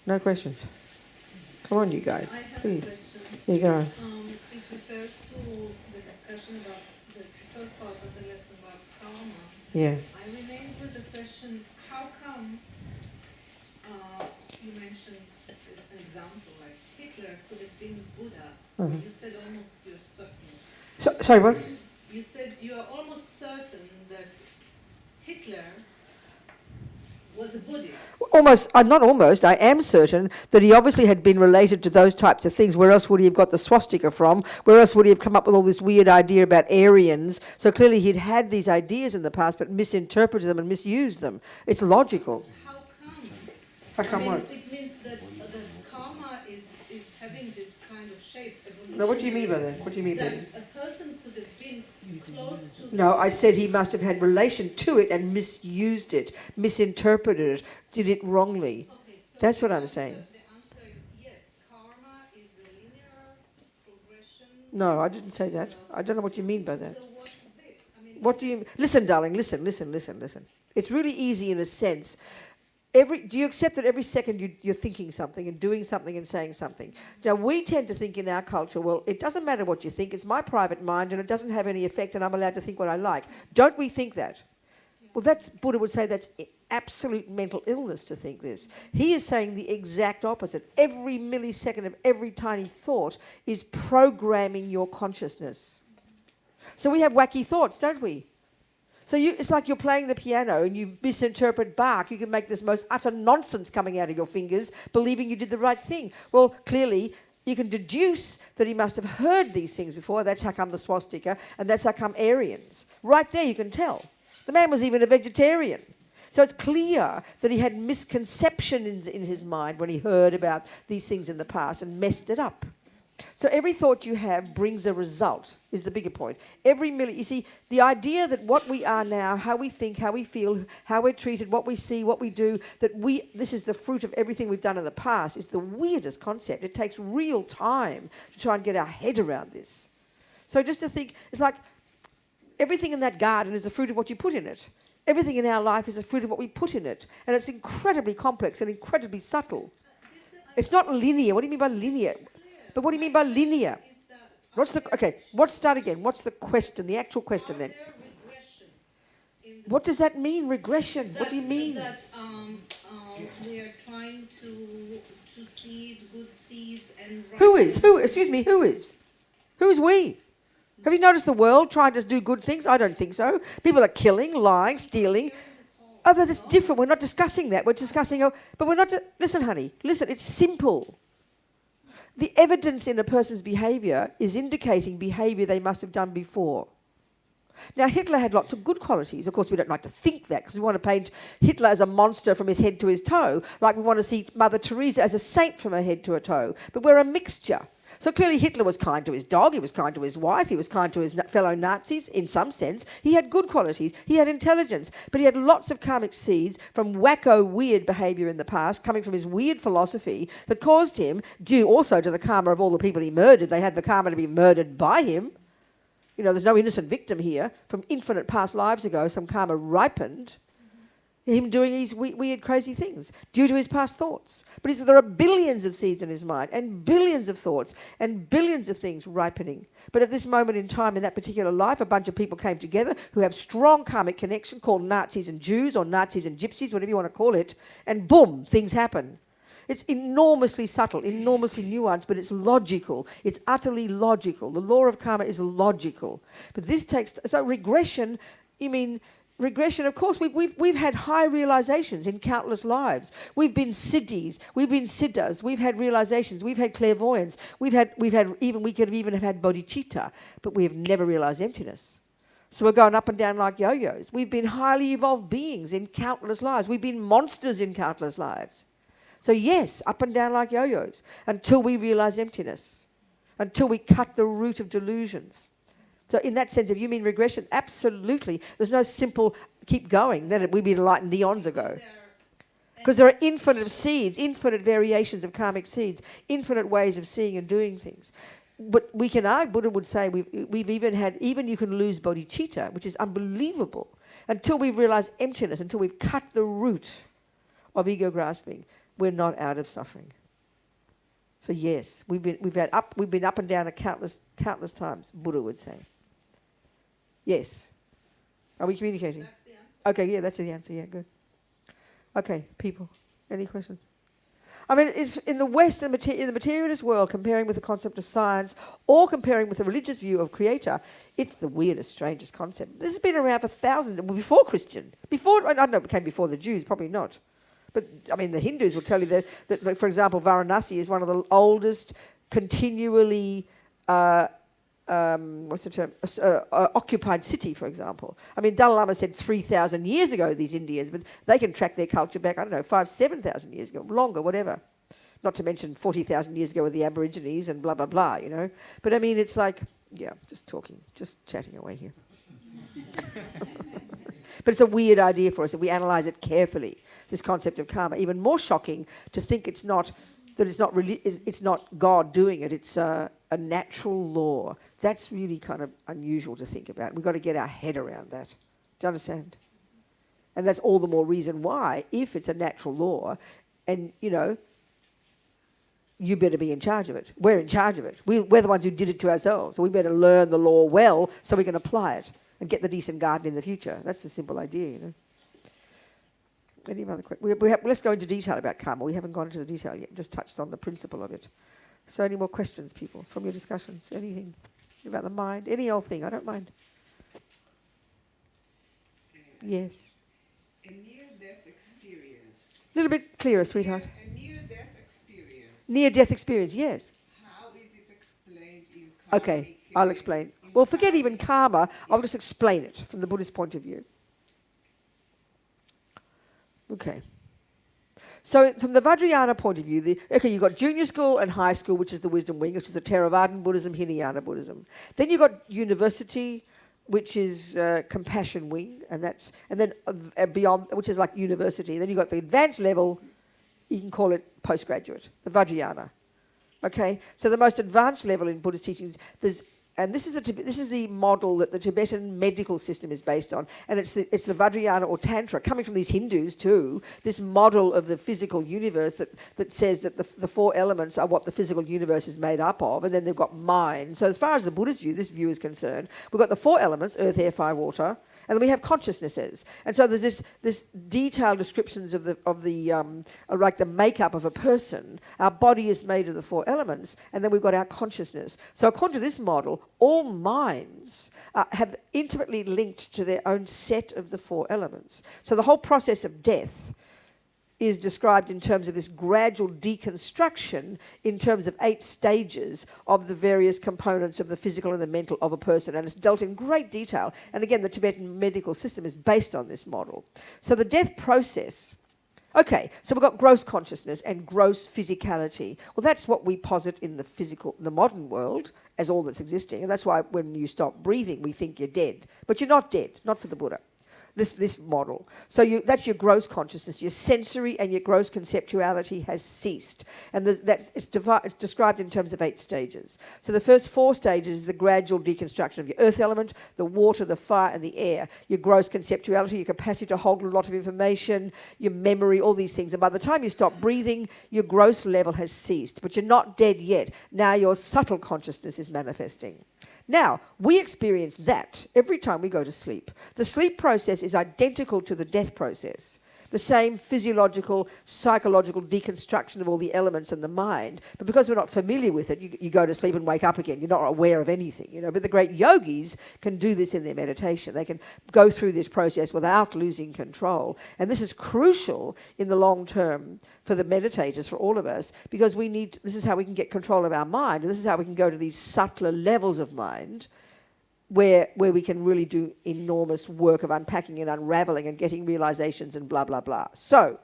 No questions. Come on, you guys, I have please. a question. Here you go. It refers to the discussion about the first part of the lesson about karma. Yeah. I remained with the question, how come you mentioned an example like Hitler could have been Buddha? Mhm. You said almost you're certain. Sorry, what? You said you are almost certain that Hitler was a Buddhist. Almost, not almost, I am certain that he obviously had been related to those types of things. Where else would he have got the swastika from? Where else would he have come up with all this weird idea about Aryans? So clearly he'd had these ideas in the past but misinterpreted them and misused them. It's logical. How come? How come what? It means that the karma is having this kind of shape. No, what do you mean by that? What do you mean by that? That a person could have been close to... No, I said he must have had relation to it and misused it, misinterpreted it, did it wrongly. Okay, so That's what I'm saying. The answer is yes, karma is a linear progression. No, I didn't say that. I don't know what you mean by that. So what is it? I mean, What do you... Listen, darling, listen. It's really easy in a sense. Do you accept that every second you're thinking something and doing something and saying something? Now, we tend to think in our culture, well, it doesn't matter what you think, it's my private mind and it doesn't have any effect and I'm allowed to think what I like. Don't we think that? Well, Buddha would say that's absolute mental illness to think this. He is saying the exact opposite. Every millisecond of every tiny thought is programming your consciousness. So we have wacky thoughts, don't we? So it's like you're playing the piano and you misinterpret Bach. You can make this most utter nonsense coming out of your fingers, believing you did the right thing. Well, clearly, you can deduce that he must have heard these things before. That's how come the swastika, and that's how come Aryans. Right there, you can tell. The man was even a vegetarian. So it's clear that he had misconceptions in his mind when he heard about these things in the past and messed it up. So every thought you have brings a result, is the bigger point. You see, the idea that what we are now, how we think, how we feel, how we're treated, what we see, what we do, this is the fruit of everything we've done in the past, is the weirdest concept. It takes real time to try and get our head around this. So just to think, it's like everything in that garden is the fruit of what you put in it. Everything in our life is the fruit of what we put in it. And it's incredibly complex and incredibly subtle. It's not linear. What do you mean by linear? But what do you mean by linear? Let's start again. What's the question, the actual question then? What does that mean, regression? What do you mean? That we are trying to seed good seeds and... Who is? Who is we? Have you noticed the world trying to do good things? I don't think so. People are killing, lying, stealing. Oh, but it's different. We're not discussing that. We're discussing... but we're not... Listen, honey. Listen, it's simple. The evidence in a person's behaviour is indicating behaviour they must have done before. Now, Hitler had lots of good qualities. Of course, we don't like to think that because we want to paint Hitler as a monster from his head to his toe, like we want to see Mother Teresa as a saint from her head to her toe. But we're a mixture. So clearly Hitler was kind to his dog, he was kind to his wife, he was kind to his fellow Nazis, in some sense. He had good qualities, he had intelligence, but he had lots of karmic seeds from wacko, weird behaviour in the past, coming from his weird philosophy that caused him, due also to the karma of all the people he murdered, they had the karma to be murdered by him. You know, there's no innocent victim here. From infinite past lives ago, some karma ripened. Him doing these weird, crazy things due to his past thoughts. But there are billions of seeds in his mind and billions of thoughts and billions of things ripening. But at this moment in time, in that particular life, a bunch of people came together who have strong karmic connection, called Nazis and Jews or Nazis and Gypsies, whatever you want to call it, and boom, things happen. It's enormously subtle, enormously nuanced, but it's logical. It's utterly logical. The law of karma is logical. But this takes... So regression, you mean... Regression, of course, we've had high realizations in countless lives. We've been siddhis, we've been siddhas, we've had realizations, we've had clairvoyance, we could have even had bodhicitta, but we have never realized emptiness. So we're going up and down like yo-yos. We've been highly evolved beings in countless lives. We've been monsters in countless lives. So yes, up and down like yo-yos until we realize emptiness, until we cut the root of delusions. So in that sense, if you mean regression, absolutely. There's no simple keep going. Then we'd be enlightened eons ago. Because there are infinite seeds, infinite variations of karmic seeds, infinite ways of seeing and doing things. But we can argue, Buddha would say, we've even you can lose bodhicitta, which is unbelievable, until we've realized emptiness, until we've cut the root of ego grasping. we're not out of suffering. So yes, we've been up and down a countless times, Buddha would say. Yes. Are we communicating? That's the answer. Okay, yeah, that's the answer. Yeah, good. Okay, people, any questions? I mean, it's in the West, in the materialist world, comparing with the concept of science or comparing with a religious view of creator, it's the weirdest, strangest concept. This has been around for thousands, before Christian. I don't know, it came before the Jews, probably not. But, I mean, the Hindus will tell you that, for example, Varanasi is one of the oldest, continually, occupied city, for example. I mean, Dalai Lama said 3,000 years ago, these Indians, but they can track their culture back, 7,000 years ago, longer, whatever. Not to mention 40,000 years ago with the Aborigines and blah, blah, blah, But, I mean, it's like, yeah, just chatting away here. But it's a weird idea for us if we analyse it carefully, this concept of karma. Even more shocking to think it's not God doing it, it's a natural law. That's really kind of unusual to think about. We've got to get our head around that. Do you understand? And that's all the more reason why, if it's a natural law, and, you better be in charge of it. We're in charge of it. We're the ones who did it to ourselves. So we better learn the law well so we can apply it and get the decent garden in the future. That's the simple idea, Any other questions? Let's go into detail about karma. We haven't gone into the detail yet, just touched on the principle of it. So any more questions, people, from your discussions? Anything about the mind? Any old thing, I don't mind. Yes. A near-death experience. A little bit clearer, sweetheart. A near-death experience. Near-death experience, yes. How is it explained in karma? Okay, I'll explain. Well, forget even karma. I'll just explain it from the Buddhist point of view. Okay. So from the Vajrayana point of view, you've got junior school and high school, which is the wisdom wing, which is the Theravadan Buddhism, Hinayana Buddhism. Then you've got university, which is compassion wing, and then beyond, which is like university. Then you've got the advanced level, you can call it postgraduate, the Vajrayana. Okay, so the most advanced level in Buddhist teachings, and this is the model that the Tibetan medical system is based on, and it's the Vajrayana or Tantra, coming from these Hindus too, this model of the physical universe that says that the four elements are what the physical universe is made up of, and then they've got mind. So as far as the Buddhist view, this view is concerned, we've got the four elements, earth, air, fire, water, and then we have consciousnesses. And so there's this detailed descriptions of like the makeup of a person. Our body is made of the four elements, and then we've got our consciousness. So according to this model, all minds have intimately linked to their own set of the four elements. So the whole process of death is described in terms of this gradual deconstruction in terms of 8 stages of the various components of the physical and the mental of a person, and it's dealt in great detail. And again, the Tibetan medical system is based on this model. So the death process, okay, so we've got gross consciousness and gross physicality. Well, that's what we posit in the modern world as all that's existing, and that's why when you stop breathing, we think you're dead. But you're not dead, not for the Buddha. This model. So that's your gross consciousness. Your sensory and your gross conceptuality has ceased. And it's described in terms of 8 stages. So the first 4 stages is the gradual deconstruction of your earth element, the water, the fire, and the air. Your gross conceptuality, your capacity to hold a lot of information, your memory, all these things. And by the time you stop breathing, your gross level has ceased. But you're not dead yet. Now your subtle consciousness is manifesting. Now, we experience that every time we go to sleep. The sleep process is identical to the death process. The same physiological, psychological deconstruction of all the elements in the mind. But because we're not familiar with it, you go to sleep and wake up again. You're not aware of anything, But the great yogis can do this in their meditation. They can go through this process without losing control. And this is crucial in the long term for the meditators, for all of us, because this is how we can get control of our mind. And this is how we can go to these subtler levels of mind where we can really do enormous work of unpacking and unraveling and getting realizations and blah, blah, blah. So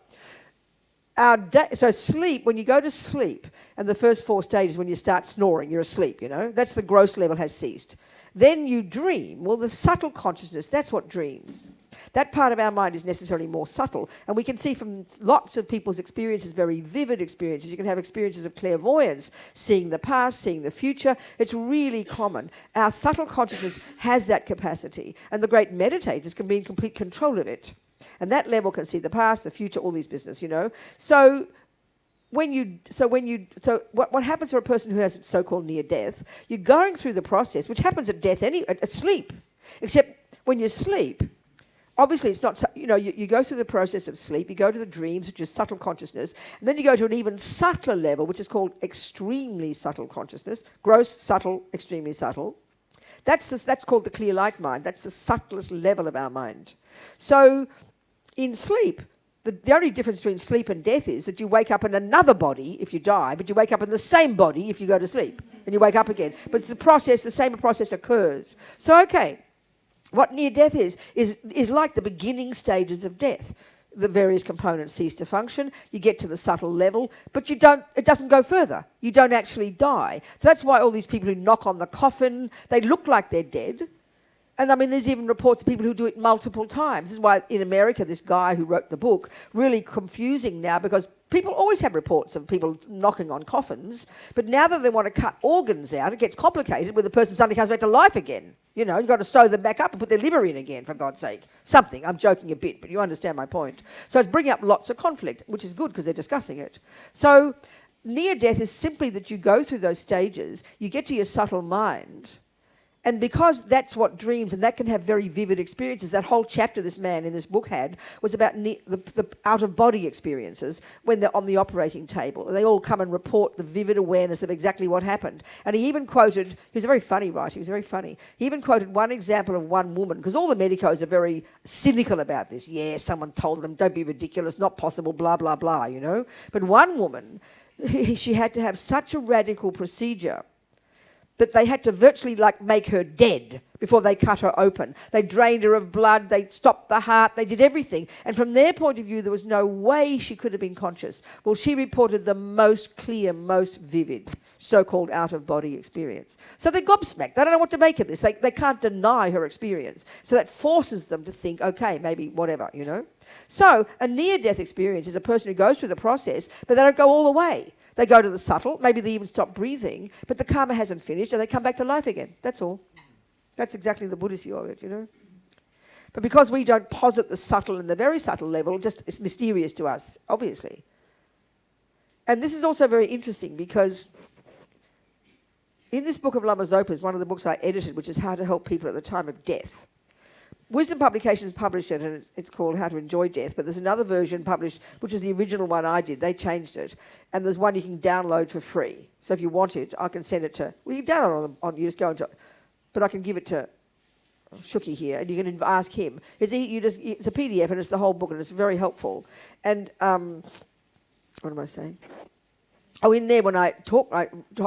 sleep, when you go to sleep, and the first 4 stages, when you start snoring, you're asleep, That's the gross level has ceased. Then you dream. Well, the subtle consciousness, that's what dreams. That part of our mind is necessarily more subtle. And we can see from lots of people's experiences, very vivid experiences. You can have experiences of clairvoyance, seeing the past, seeing the future. It's really common. Our subtle consciousness has that capacity. And the great meditators can be in complete control of it. And that level can see the past, the future, all these business, So what happens for a person who has so-called near death? You're going through the process, which happens at death, at sleep, except when you sleep. Obviously, it's not, you go through the process of sleep, you go to the dreams, which is subtle consciousness, and then you go to an even subtler level, which is called extremely subtle consciousness, gross, subtle, extremely subtle. That's called the clear light mind. That's the subtlest level of our mind. So in sleep, the only difference between sleep and death is that you wake up in another body if you die, but you wake up in the same body if you go to sleep, and you wake up again. But it's the same process occurs. So, okay. What near death is like the beginning stages of death. The various components cease to function. You get to the subtle level, but it doesn't go further. You don't actually die. So that's why all these people who knock on the coffin, they look like they're dead. And I mean, there's even reports of people who do it multiple times. This is why in America, this guy who wrote the book, really confusing now, because people always have reports of people knocking on coffins, but now that they want to cut organs out, it gets complicated when the person suddenly comes back to life again. You've got to sew them back up and put their liver in again, for God's sake. Something. I'm joking a bit, but you understand my point. So it's bringing up lots of conflict, which is good because they're discussing it. So near death is simply that you go through those stages, you get to your subtle mind. And because that's what dreams, and that can have very vivid experiences, that whole chapter this man in this book had was about the out-of-body experiences when they're on the operating table. And they all come and report the vivid awareness of exactly what happened. And he even quoted, he was a very funny writer, he was very funny. He even quoted one example of one woman, because all the medicos are very cynical about this. Yeah, someone told them, don't be ridiculous, not possible, blah, blah, blah, But one woman, she had to have such a radical procedure that they had to virtually make her dead before they cut her open. They drained her of blood, they stopped the heart, they did everything. And from their point of view, there was no way she could have been conscious. Well, she reported the most clear, most vivid so-called out-of-body experience. So they're gobsmacked. They don't know what to make of this. They can't deny her experience. So that forces them to think, okay, maybe whatever, So a near-death experience is a person who goes through the process, but they don't go all the way. They go to the subtle, maybe they even stop breathing, but the karma hasn't finished and they come back to life again. That's all. That's exactly the Buddhist view of it, But because we don't posit the subtle and the very subtle level, it's mysterious to us, obviously. And this is also very interesting because in this book of Lama Zopa's, one of the books I edited, which is How to Help People at the Time of Death, Wisdom Publications published it, and it's called How to Enjoy Death, but there's another version published, which is the original one I did. They changed it. And there's one you can download for free. So if you want it, I can send it to... Well, you can download it on you just go into... But I can give it to Shuki here, and you can ask him. It's a PDF, and it's the whole book, and it's very helpful. And... what am I saying? Oh, in there when I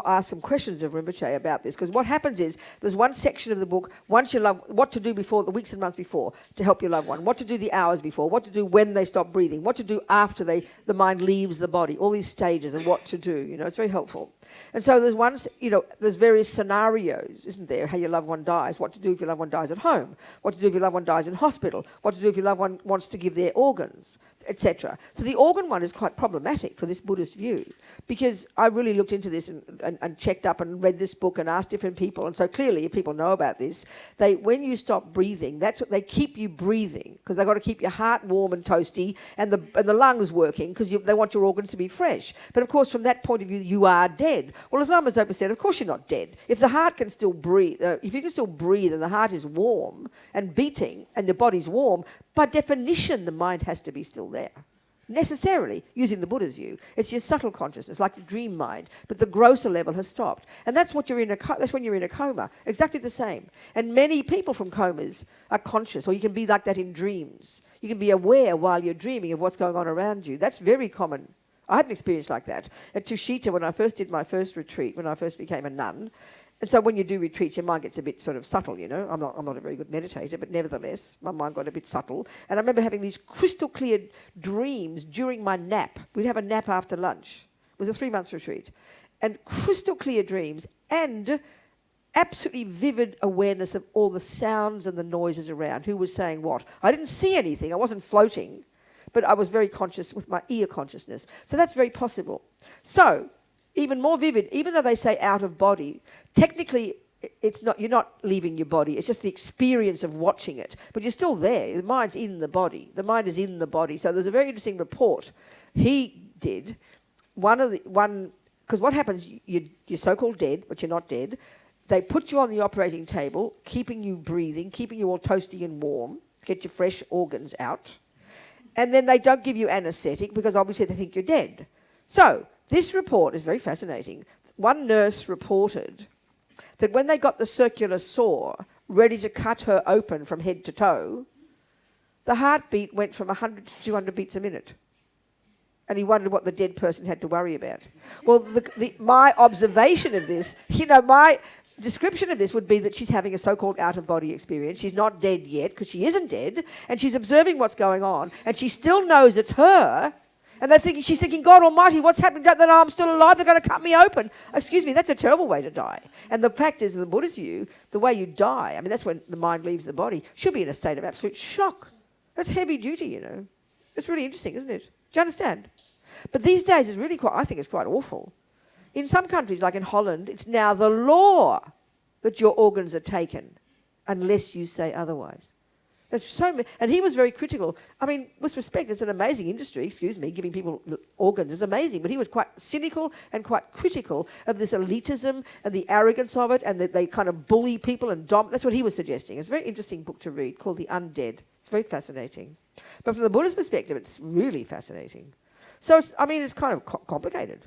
ask some questions of Rinpoche about this, because what happens is there's one section of the book, once you love, what to do before, the weeks and months before, to help your loved one, what to do the hours before, what to do when they stop breathing, what to do after the mind leaves the body, all these stages and what to do, it's very helpful. And so there's there's various scenarios, isn't there, how your loved one dies, what to do if your loved one dies at home, what to do if your loved one dies in hospital, what to do if your loved one wants to give their organs, etc. So the organ one is quite problematic for this Buddhist view, because I really looked into this and checked up and read this book and asked different people. And so clearly, if people know about this, when you stop breathing, that's what they keep you breathing, because they've got to keep your heart warm and toasty and the lungs working, because they want your organs to be fresh. But of course, from that point of view, you are dead. Well, as Lama Zopa said, of course you're not dead. If the heart can still breathe, if you can still breathe and the heart is warm and beating and the body's warm, by definition, the mind has to be still there. Necessarily, using the Buddha's view. It's your subtle consciousness, like the dream mind, but the grosser level has stopped. And that's what that's when you're in a coma. Exactly the same. And many people from comas are conscious, or you can be like that in dreams. You can be aware while you're dreaming of what's going on around you. That's very common. I had an experience like that at Tushita when I first did my first retreat, when I first became a nun. And so when you do retreats, your mind gets a bit sort of subtle, I'm not a very good meditator, but nevertheless, my mind got a bit subtle. And I remember having these crystal clear dreams during my nap. We'd have a nap after lunch. It was a 3-month retreat. And crystal clear dreams and absolutely vivid awareness of all the sounds and the noises around, who was saying what. I didn't see anything. I wasn't floating, but I was very conscious with my ear consciousness. So that's very possible. So even more vivid, even though they say out of body, technically you're not leaving your body. It's just the experience of watching it. But you're still there. The mind's in the body. The mind is in the body. So there's a very interesting report he did because what happens, you're so-called dead, but you're not dead. They put you on the operating table, keeping you breathing, keeping you all toasty and warm, get your fresh organs out. And then they don't give you anesthetic because obviously they think you're dead. So this report is very fascinating. One nurse reported that when they got the circular saw ready to cut her open from head to toe, the heartbeat went from 100 to 200 beats a minute. And he wondered what the dead person had to worry about. Well, my observation of this, my description of this would be that she's having a so-called out-of-body experience. She's not dead yet because she isn't dead, and she's observing what's going on, and she still knows it's her. And she's thinking, God Almighty, what's happening? Don't they know I'm still alive? They're going to cut me open. Excuse me, that's a terrible way to die. And the fact is, in the Buddha's view, the way you die, I mean, that's when the mind leaves the body, should be in a state of absolute shock. That's heavy duty, It's really interesting, isn't it? Do you understand? But these days, it's really I think it's quite awful. In some countries, like in Holland, it's now the law that your organs are taken unless you say otherwise. And he was very critical. I mean, with respect, it's an amazing industry, giving people organs is amazing, but he was quite cynical and quite critical of this elitism and the arrogance of it, and that they kind of bully people and that's what he was suggesting. It's a very interesting book to read called The Undead. It's very fascinating. But from the Buddhist perspective, it's really fascinating. So, it's kind of complicated.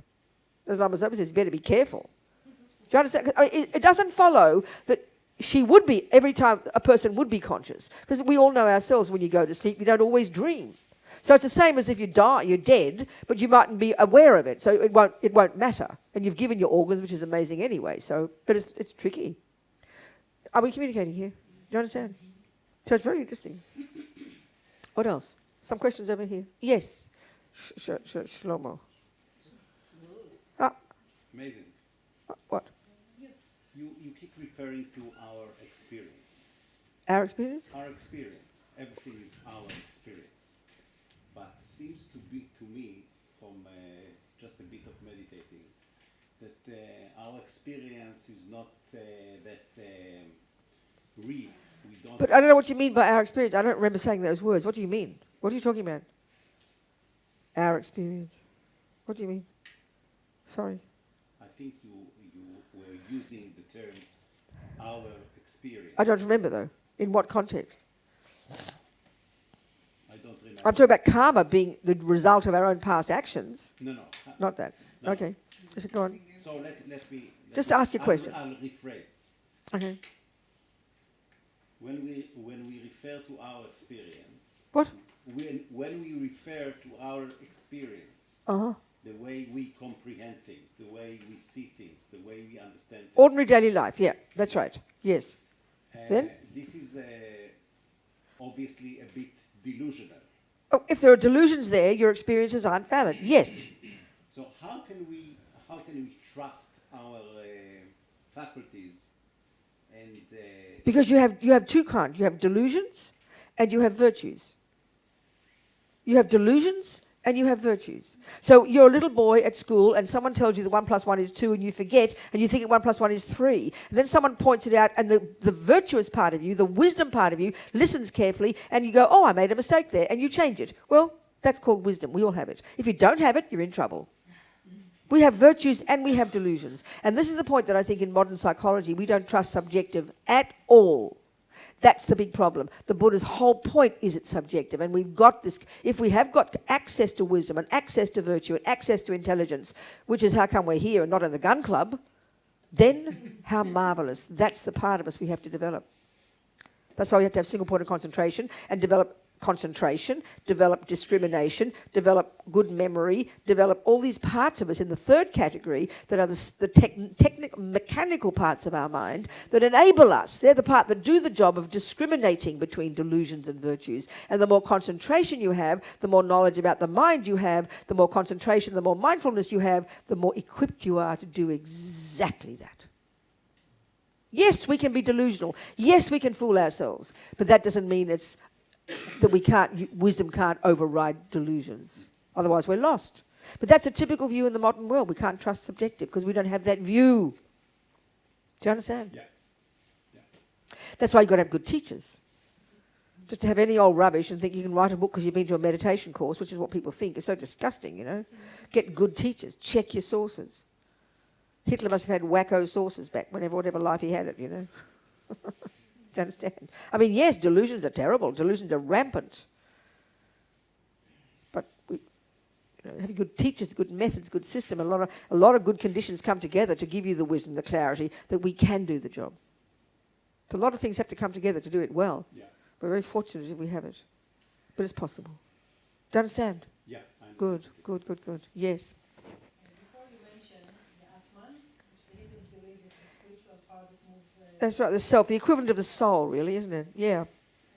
As Lama Zopa says, you better be careful. Do you understand? It doesn't follow that she would be, every time a person would be conscious. Because we all know ourselves when you go to sleep, you don't always dream. So it's the same as if you die, you're dead, but you mightn't be aware of it. So it won't matter. And you've given your organs, which is amazing anyway. But it's tricky. Are we communicating here? Do you understand? So it's very interesting. What else? Some questions over here. Yes. Shlomo. Amazing. What? You keep referring to our experience. Our experience? Our experience. Everything is our experience. But seems to me, from just a bit of meditating, that our experience is not that real. But I don't know what you mean by our experience. I don't remember saying those words. What do you mean? What are you talking about? Our experience. What do you mean? Sorry. I think you were using the term our experience. I don't remember, though. In what context? I don't remember. I'm talking about karma being the result of our own past actions. No. Not that. No. Okay. Just go on. So let me... Just ask your question. I'll rephrase. Okay. When we refer to our experience... What? When we refer to our experience, the way we comprehend things, the way we see things, the way we understand things. Ordinary daily life, yeah, that's right. Yes. Then? This is obviously a bit delusional. Oh, if there are delusions there, your experiences aren't valid. Yes. So how can we trust our faculties and... Because you have two kinds. You have delusions and you have virtues. You have delusions and you have virtues. So you're a little boy at school and someone tells you that 1 + 1 is 2 and you forget and you think that 1 + 1 is 3. And then someone points it out and the virtuous part of you, the wisdom part of you, listens carefully and you go, oh, I made a mistake there, and you change it. Well, that's called wisdom. We all have it. If you don't have it, you're in trouble. We have virtues and we have delusions. And this is the point that I think in modern psychology, we don't trust subjective at all. That's the big problem. The Buddha's whole point is it's subjective. And we've got this, if we have got access to wisdom and access to virtue and access to intelligence, which is how come we're here and not in the gun club, then how marvellous. That's the part of us we have to develop. That's why we have to have single point of concentration and develop concentration, develop discrimination, develop good memory, develop all these parts of us in the third category that are the technical, mechanical parts of our mind that enable us. They're the part that do the job of discriminating between delusions and virtues. And the more concentration you have, the more knowledge about the mind you have, the more concentration, the more mindfulness you have, the more equipped you are to do exactly that. Yes, we can be delusional. Yes, we can fool ourselves. But that doesn't mean it's that wisdom can't override delusions. Otherwise we're lost. But that's a typical view in the modern world. We can't trust subjective because we don't have that view. Do you understand? Yeah. That's why you've got to have good teachers. Just to have any old rubbish and think you can write a book because you've been to a meditation course, which is what people think is so disgusting, you know. Get good teachers. Check your sources. Hitler must have had wacko sources back whatever life he had it, you know. Do you understand? I mean, yes, delusions are terrible. Delusions are rampant. But having good teachers, good methods, good system, a lot of good conditions come together to give you the wisdom, the clarity that we can do the job. So a lot of things have to come together to do it well. Yeah. We're very fortunate if we have it. But it's possible. Do you understand? Yeah. Good. Yes. Before you mentioned the Atman, which the Hindus believe is the spiritual part that moves. That's right, the self, the equivalent of the soul, really, isn't it? Yeah. And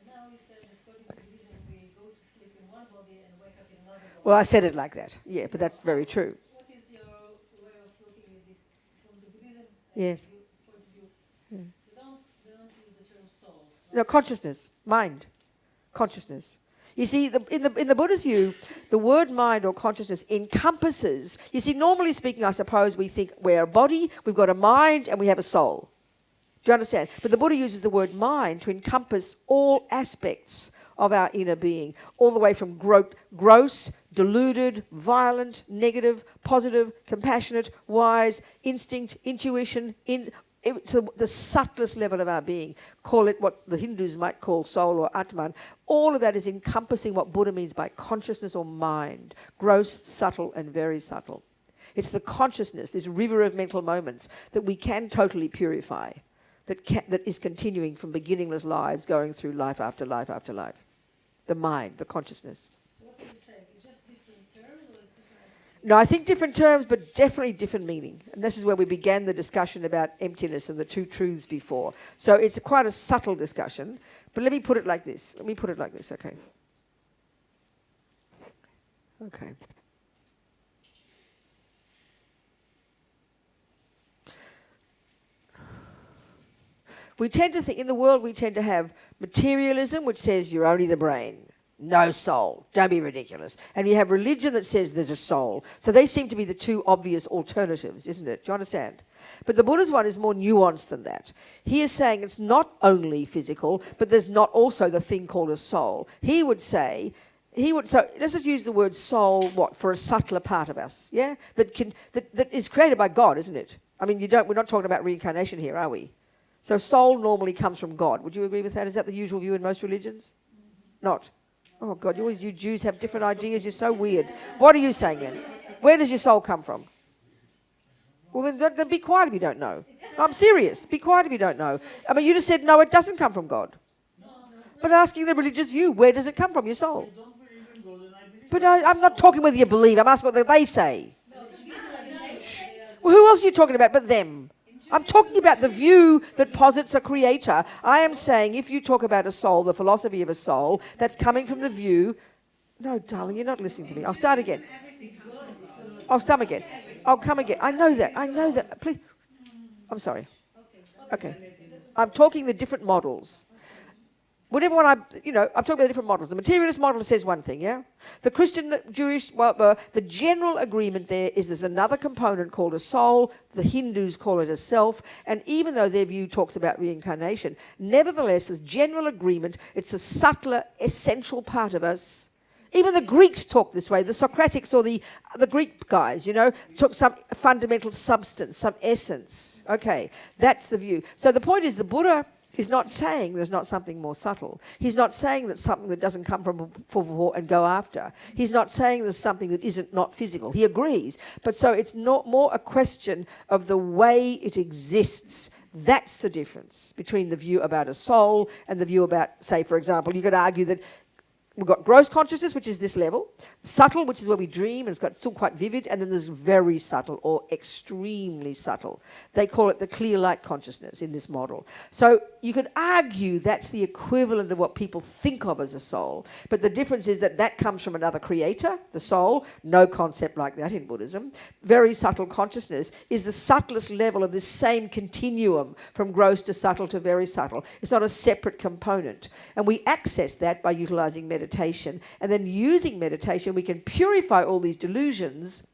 now you said that according to Buddhism, we go to sleep in one body and wake up in another body. Well, I said it like that. Yeah, but that's very true. What is your way of looking at this from the Buddhism Yes. point of view? They don't use the term soul. No, consciousness, mind, consciousness. You see, in the Buddha's view, the word mind or consciousness encompasses, you see, normally speaking, I suppose we think we're a body, we've got a mind, and we have a soul. Do you understand? But the Buddha uses the word mind to encompass all aspects of our inner being, all the way from gross, deluded, violent, negative, positive, compassionate, wise, instinct, intuition, to the subtlest level of our being. Call it what the Hindus might call soul or Atman. All of that is encompassing what Buddha means by consciousness or mind. Gross, subtle, and very subtle. It's the consciousness, this river of mental moments, that we can totally purify, that is continuing from beginningless lives going through life after life after life. The mind, the consciousness. So what do you say? It's just different terms or it's different? No, I think different terms, but definitely different meaning. And this is where we began the discussion about emptiness and the two truths before. So it's quite a subtle discussion, but let me put it like this. Okay. Okay. We tend to think, in the world, we tend to have materialism, which says you're only the brain, no soul, don't be ridiculous. And you have religion that says there's a soul. So they seem to be the two obvious alternatives, isn't it? Do you understand? But the Buddha's one is more nuanced than that. He is saying it's not only physical, but there's not also the thing called a soul. So let's just use the word soul, for a subtler part of us, yeah? That is created by God, isn't it? I mean, we're not talking about reincarnation here, are we? So soul normally comes from God. Would you agree with that? Is that the usual view in most religions? Not. Oh, God, you Jews have different ideas. You're so weird. What are you saying then? Where does your soul come from? Well, then be quiet if you don't know. I'm serious. Be quiet if you don't know. I mean, you just said, no, it doesn't come from God. But asking the religious view, where does it come from, your soul? But I'm not talking whether you believe. I'm asking what they say. Shh. Well, who else are you talking about but them? I'm talking about the view that posits a creator. I am saying if you talk about a soul, the philosophy of a soul, that's coming from the view... No, darling, you're not listening to me. I'll start again. I'll start again. I'll come again. I know that. Please. I'm sorry. Okay. I'm talking the different models. I'm talking about different models. The materialist model says one thing, yeah? The Christian, the Jewish, the general agreement there is there's another component called a soul. The Hindus call it a self. And even though their view talks about reincarnation, nevertheless, there's general agreement. It's a subtler, essential part of us. Even the Greeks talk this way. The Socratics or the Greek guys, took some fundamental substance, some essence. Okay, that's the view. So the point is the Buddha... He's not saying there's not something more subtle. He's not saying that's something that doesn't come from before and go after. He's not saying there's something that isn't not physical. He agrees. But so it's not more a question of the way it exists. That's the difference between the view about a soul and the view about, say, for example, you could argue that we've got gross consciousness, which is this level, subtle, which is where we dream, and it's still quite vivid, and then there's very subtle or extremely subtle. They call it the clear light consciousness in this model. So you could argue that's the equivalent of what people think of as a soul, but the difference is that comes from another creator, the soul, no concept like that in Buddhism. Very subtle consciousness is the subtlest level of this same continuum from gross to subtle to very subtle. It's not a separate component. And we access that by utilizing meditation. And then using meditation, we can purify all these delusions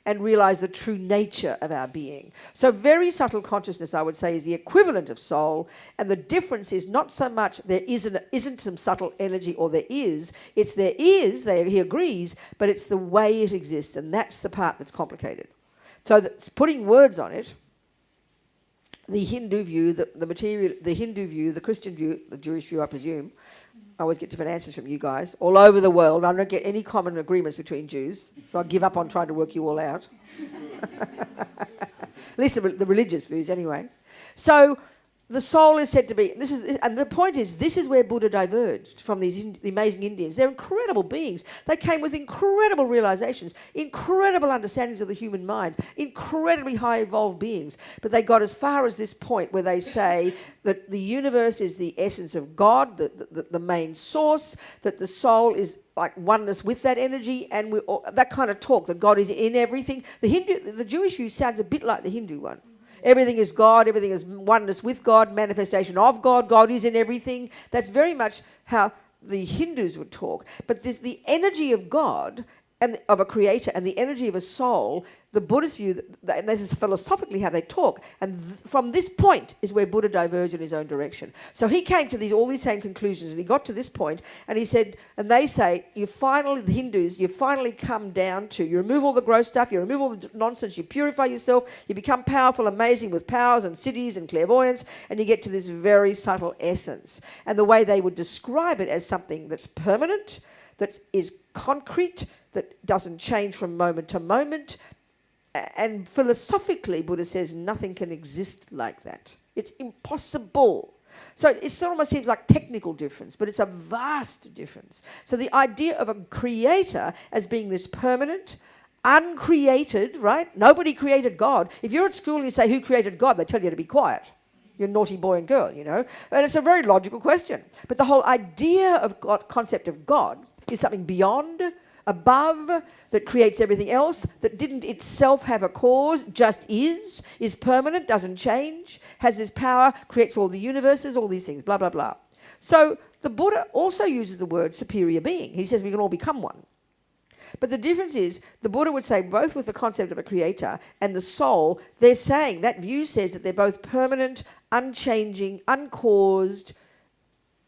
and realize the true nature of our being. So very subtle consciousness, I would say, is the equivalent of soul, and the difference is not so much there isn't some subtle energy, or there is, it's there is, he agrees, but it's the way it exists, and that's the part that's complicated. So putting words on it, the Hindu view, the Hindu view, the Christian view, the Jewish view, I presume, I always get different answers from you guys all over the world. I don't get any common agreements between Jews, so I give up on trying to work you all out. At least the religious views, anyway. So the soul is said to be, and the point is, this is where Buddha diverged from the amazing Indians. They're incredible beings. They came with incredible realizations, incredible understandings of the human mind, incredibly high evolved beings. But they got as far as this point where they say that the universe is the essence of God, the main source, that the soul is like oneness with that energy, and that kind of talk, that God is in everything. The Jewish view sounds a bit like the Hindu one. Everything is God, everything is oneness with God, manifestation of God, God is in everything. That's very much how the Hindus would talk. But there's the energy of God, and of a creator, and the energy of a soul. The Buddhist view, and this is philosophically how they talk, and from this point is where Buddha diverged in his own direction. So he came to all these same conclusions, and he got to this point, and he said, and they say, the Hindus, you finally come down to, you remove all the gross stuff, you remove all the nonsense, you purify yourself, you become powerful, amazing with powers and cities and clairvoyance, and you get to this very subtle essence. And the way they would describe it as something that's permanent, that is concrete, that doesn't change from moment to moment. And philosophically, Buddha says nothing can exist like that. It's impossible. So it almost seems like technical difference, but it's a vast difference. So the idea of a creator as being this permanent, uncreated, right? Nobody created God. If you're at school and you say, who created God? They tell you to be quiet. You're a naughty boy and girl, you know. And it's a very logical question. But the whole idea of God, concept of God, is something beyond, above, that creates everything else, that didn't itself have a cause, just is permanent, doesn't change, has this power, creates all the universes, all these things, blah, blah, blah. So the Buddha also uses the word superior being. He says we can all become one. But the difference is, the Buddha would say both with the concept of a creator and the soul, they're saying, that view says that they're both permanent, unchanging, uncaused,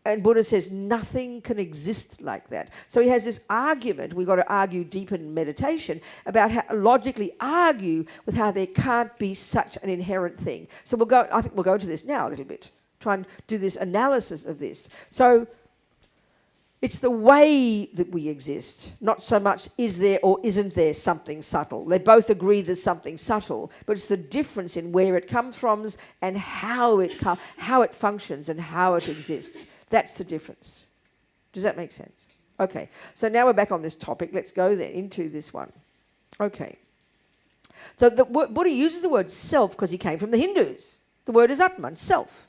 and Buddha says nothing can exist like that. So he has this argument, we've got to argue deep in meditation, about how logically argue with how there can't be such an inherent thing. So I think we'll go into this now a little bit, try and do this analysis of this. So it's the way that we exist, not so much is there or isn't there something subtle. They both agree there's something subtle, but it's the difference in where it comes from and how it functions and how it exists. That's the difference. Does that make sense? Okay, so now we're back on this topic. Let's go then into this one. Okay. So Buddha uses the word self because he came from the Hindus. The word is Atman, self.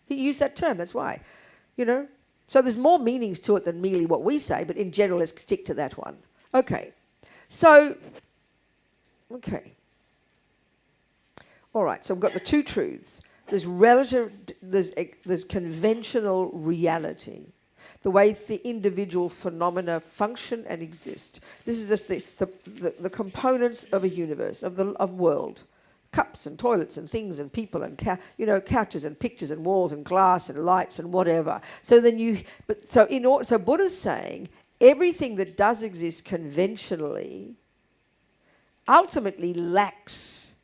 He used that term, that's why. You know? So there's more meanings to it than merely what we say, but in general, let's stick to that one. Okay. So, okay. All right, so we've got the two truths. There's there's conventional reality, the way the individual phenomena function and exist. This is just the components of a universe, of world. Cups and toilets and things and people and couches and pictures and walls and glass and lights and whatever. So then so Buddha's saying everything that does exist conventionally ultimately lacks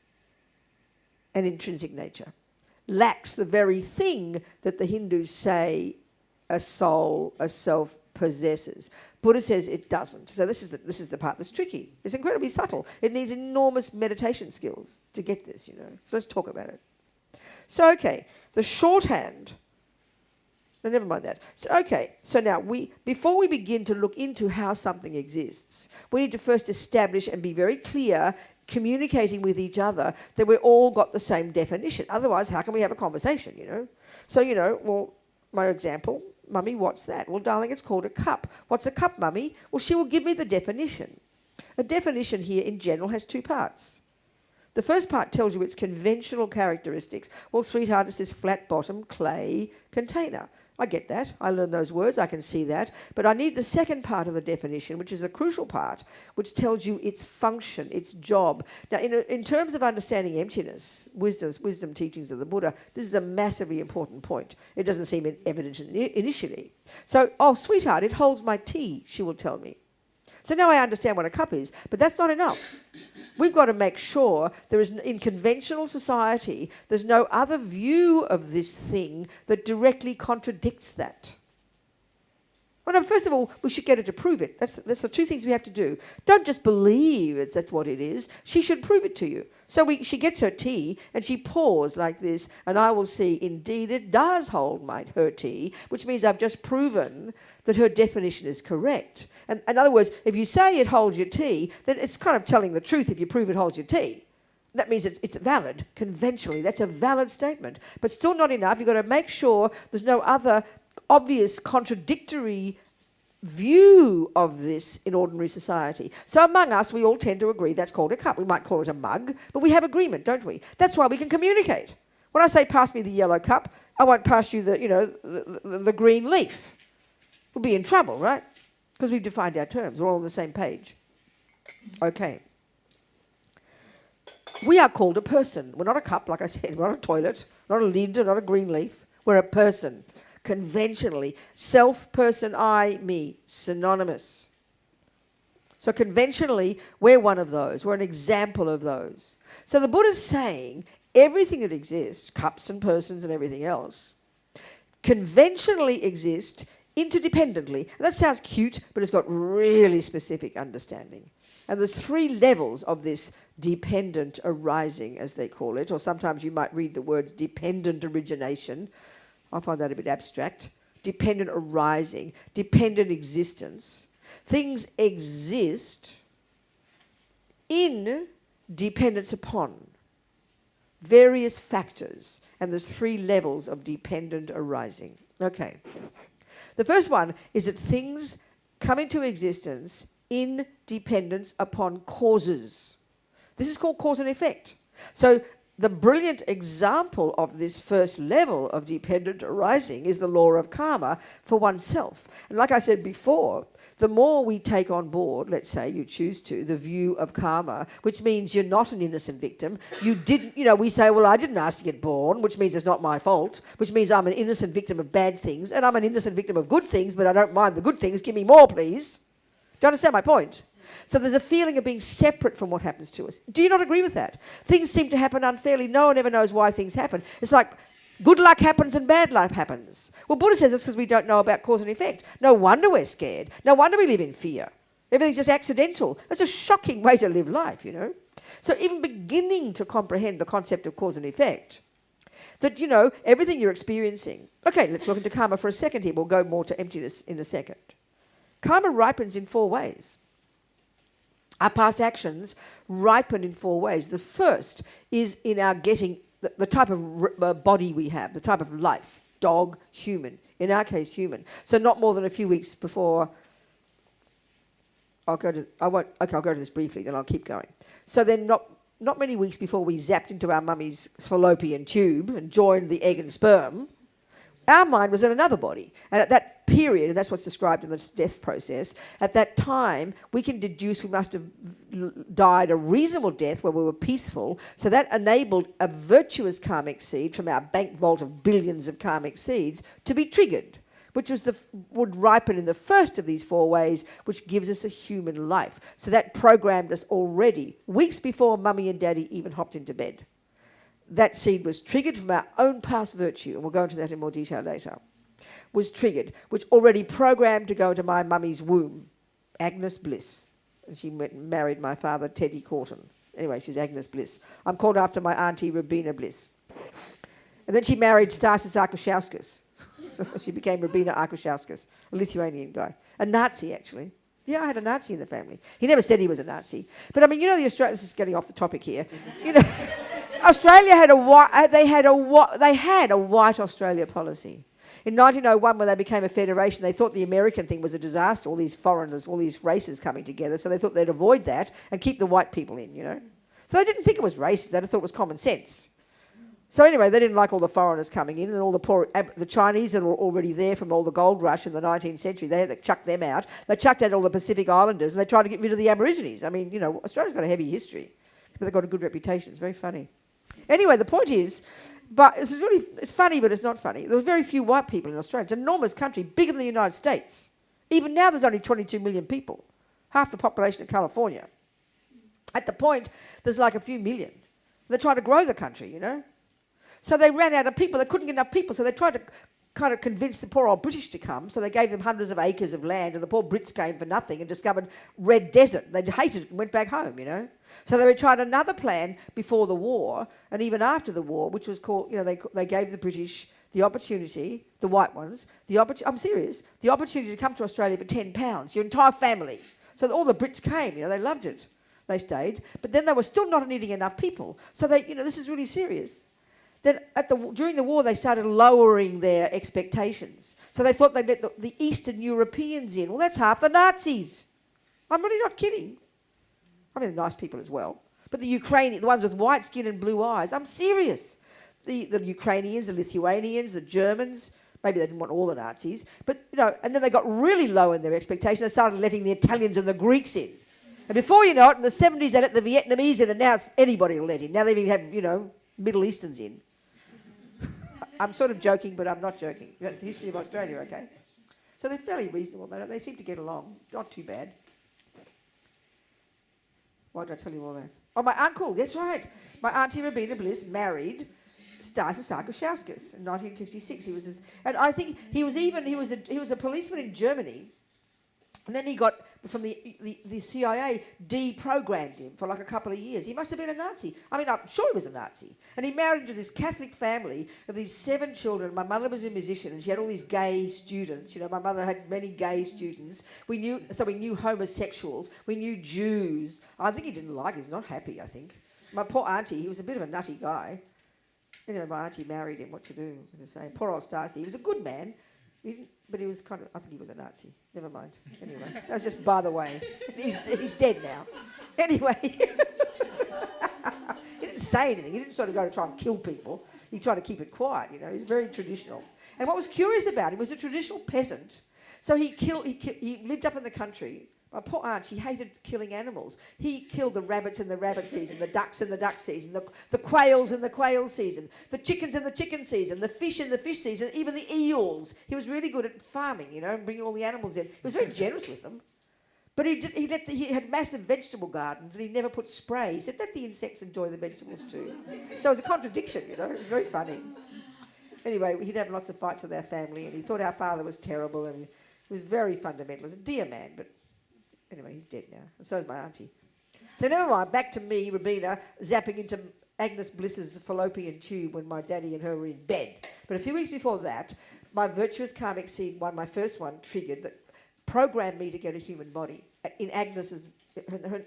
an intrinsic nature. Lacks the very thing that the Hindus say a soul, a self possesses. Buddha says it doesn't. So this is the part that's tricky. It's incredibly subtle. It needs enormous meditation skills to get this, you know. So let's talk about it. So, okay, the shorthand. No, never mind that. So now before we begin to look into how something exists, we need to first establish and be very clear, communicating with each other, that we've all got the same definition. Otherwise, how can we have a conversation, you know? So, you know, well, my example, Mummy, what's that? Well, darling, it's called a cup. What's a cup, Mummy? Well, she will give me the definition. A definition here in general has two parts. The first part tells you its conventional characteristics. Well, sweetheart, it's this flat-bottom clay container. I get that. I learned those words. I can see that. But I need the second part of the definition, which is a crucial part, which tells you its function, its job. Now, in terms of understanding emptiness, wisdom teachings of the Buddha, this is a massively important point. It doesn't seem evident initially. So, oh, sweetheart, it holds my tea, she will tell me. So now I understand what a cup is, but that's not enough. We've got to make sure there is, in conventional society, there's no other view of this thing that directly contradicts that. Well, no, first of all, we should get her to prove it. That's the two things we have to do. Don't just believe that's what it is. She should prove it to you. So she gets her tea and she pours like this, and I will see, indeed, it does hold her tea, which means I've just proven that her definition is correct. And in other words, if you say it holds your tea, then it's kind of telling the truth if you prove it holds your tea. That means it's valid conventionally. That's a valid statement. But still not enough. You've got to make sure there's no other obvious contradictory view of this in ordinary society. So among us, we all tend to agree that's called a cup. We might call it a mug, but we have agreement, don't we? That's why we can communicate. When I say pass me the yellow cup, I won't pass you the green leaf. We'll be in trouble, right? Because we've defined our terms. We're all on the same page. Okay. We are called a person. We're not a cup, like I said. We're not a toilet, not a lid, not a green leaf. We're a person. Conventionally. Self, person, I, me. Synonymous. So conventionally, we're one of those. We're an example of those. So the Buddha's saying everything that exists, cups and persons and everything else, conventionally exist interdependently. And that sounds cute, but it's got really specific understanding. And there's 3 levels of this dependent arising, as they call it, or sometimes you might read the words dependent origination. I find that a bit abstract. Dependent arising, dependent existence. Things exist in dependence upon various factors, and there's 3 levels of dependent arising. Okay. The first one is that things come into existence in dependence upon causes. This is called cause and effect. So the brilliant example of this first level of dependent arising is the law of karma for oneself. And like I said before, the more we take on board, let's say you choose to, the view of karma, which means you're not an innocent victim. You didn't, we say, well, I didn't ask to get born, which means it's not my fault, which means I'm an innocent victim of bad things, and I'm an innocent victim of good things, but I don't mind the good things. Give me more, please. Do you understand my point? So there's a feeling of being separate from what happens to us. Do you not agree with that? Things seem to happen unfairly. No one ever knows why things happen. It's like good luck happens and bad luck happens. Well, Buddha says it's because we don't know about cause and effect. No wonder we're scared. No wonder we live in fear. Everything's just accidental. That's a shocking way to live life, So even beginning to comprehend the concept of cause and effect, that, everything you're experiencing. Okay, let's look into karma for a second here. We'll go more to emptiness in a second. Karma ripens in 4 ways. Our past actions ripen in 4 ways. The first is in our getting the type of body we have, the type of life, dog, human. In our case, human. So not more than a few weeks before. I'll go to this briefly, then I'll keep going. So then not many weeks before we zapped into our mummy's fallopian tube and joined the egg and sperm, our mind was in another body. And at that period, and that's what's described in the death process, at that time, we can deduce we must have died a reasonable death where we were peaceful. So that enabled a virtuous karmic seed from our bank vault of billions of karmic seeds to be triggered, which would ripen in the first of these 4 ways, which gives us a human life. So that programmed us already, weeks before Mummy and Daddy even hopped into bed. That seed was triggered from our own past virtue, and we'll go into that in more detail later, was triggered, which already programmed to go into my mummy's womb, Agnes Bliss. And she went and married my father, Teddy Courtin. Anyway, she's Agnes Bliss. I'm called after my auntie, Robina Bliss. And then she married Stasis Arkushauskas. So she became Robina Arkushauskas, a Lithuanian guy. A Nazi, actually. Yeah, I had a Nazi in the family. He never said he was a Nazi. But I mean, the Australians, this is getting off the topic here. Australia had a white Australia policy. In 1901, when they became a federation, they thought the American thing was a disaster, all these foreigners, all these races coming together, so they thought they'd avoid that and keep the white people in, So So they didn't think it was racist, they thought it was common sense. So anyway, they didn't like all the foreigners coming in and all the poor, the Chinese that were already there from all the gold rush in the 19th century. They had to chuck them out. They chucked out all the Pacific Islanders and they tried to get rid of the Aborigines. I mean, you know, Australia's got a heavy history, but they've got a good reputation. It's very funny. Anyway, the point is, but it's funny, but it's not funny. There were very few white people in Australia. It's an enormous country, bigger than the United States. Even now there's only 22 million people, half the population of California. At the point, there's like a few million. They're trying to grow the country, you know. So they ran out of people. They couldn't get enough people. So they tried to kind of convince the poor old British to come. So they gave them hundreds of acres of land, and the poor Brits came for nothing and discovered red desert. They hated it and went back home, you know. So they tried another plan before the war and even after the war, which was called, you know, they gave the British the opportunity, the white ones, I'm serious, the opportunity to come to Australia for £10, your entire family. So all the Brits came, you know, they loved it. They stayed. But then they were still not needing enough people. So they, you know, this is really serious. Then during the war, they started lowering their expectations. So they thought they'd let the Eastern Europeans in. Well, that's half the Nazis. I'm really not kidding. I mean, they're nice people as well. But the ones with white skin and blue eyes, I'm serious. The Ukrainians, the Lithuanians, the Germans, maybe they didn't want all the Nazis. But, you know, and then they got really low in their expectations. They started letting the Italians and the Greeks in. And before you know it, in the 70s, they let the Vietnamese in, and now it's anybody will let in. Now they even have, you know, Middle Easterns in. I'm sort of joking, but I'm not joking. That's the history of Australia, okay? So they're fairly reasonable. They seem to get along. Not too bad. Why did I tell you all that? Oh, my uncle, that's right. My auntie Robina Bliss married Stasis Sarkisiauskas in 1956. And I think he was a policeman in Germany. And then he got, from the CIA, deprogrammed him for like a couple of years. He must have been a Nazi. I mean, I'm sure he was a Nazi. And he married into this Catholic family of these 7 children. My mother was a musician, and she had all these gay students. You know, my mother had many gay students. We knew homosexuals. We knew Jews. I think he didn't like it. He was not happy, I think. My poor auntie, he was a bit of a nutty guy. Anyway, my auntie married him. What to do? I'm going to say. Poor old Stasi. He was a good man. But he was kind of, I think he was a Nazi. Never mind. Anyway, that was just by the way. He's dead now. Anyway. He didn't say anything. He didn't sort of go to try and kill people. He tried to keep it quiet, you know. He's very traditional. And what was curious about him was a traditional peasant. So he lived up in the country. My poor aunt, she hated killing animals. He killed the rabbits in the rabbit season, the ducks in the duck season, the quails in the quail season, the chickens in the chicken season, the fish in the fish season, even the eels. He was really good at farming, you know, and bringing all the animals in. He was very generous with them. But he had massive vegetable gardens, and he never put spray. He said, let the insects enjoy the vegetables too. So it was a contradiction, you know. It was very funny. Anyway, he'd have lots of fights with our family, and he thought our father was terrible, and he was very fundamental. He was a dear man, but anyway, he's dead now, and so is my auntie. So never mind, back to me, Robina, zapping into Agnes Bliss's fallopian tube when my daddy and her were in bed. But a few weeks before that, my virtuous karmic seed one, my first one, triggered that programmed me to get a human body in Agnes's,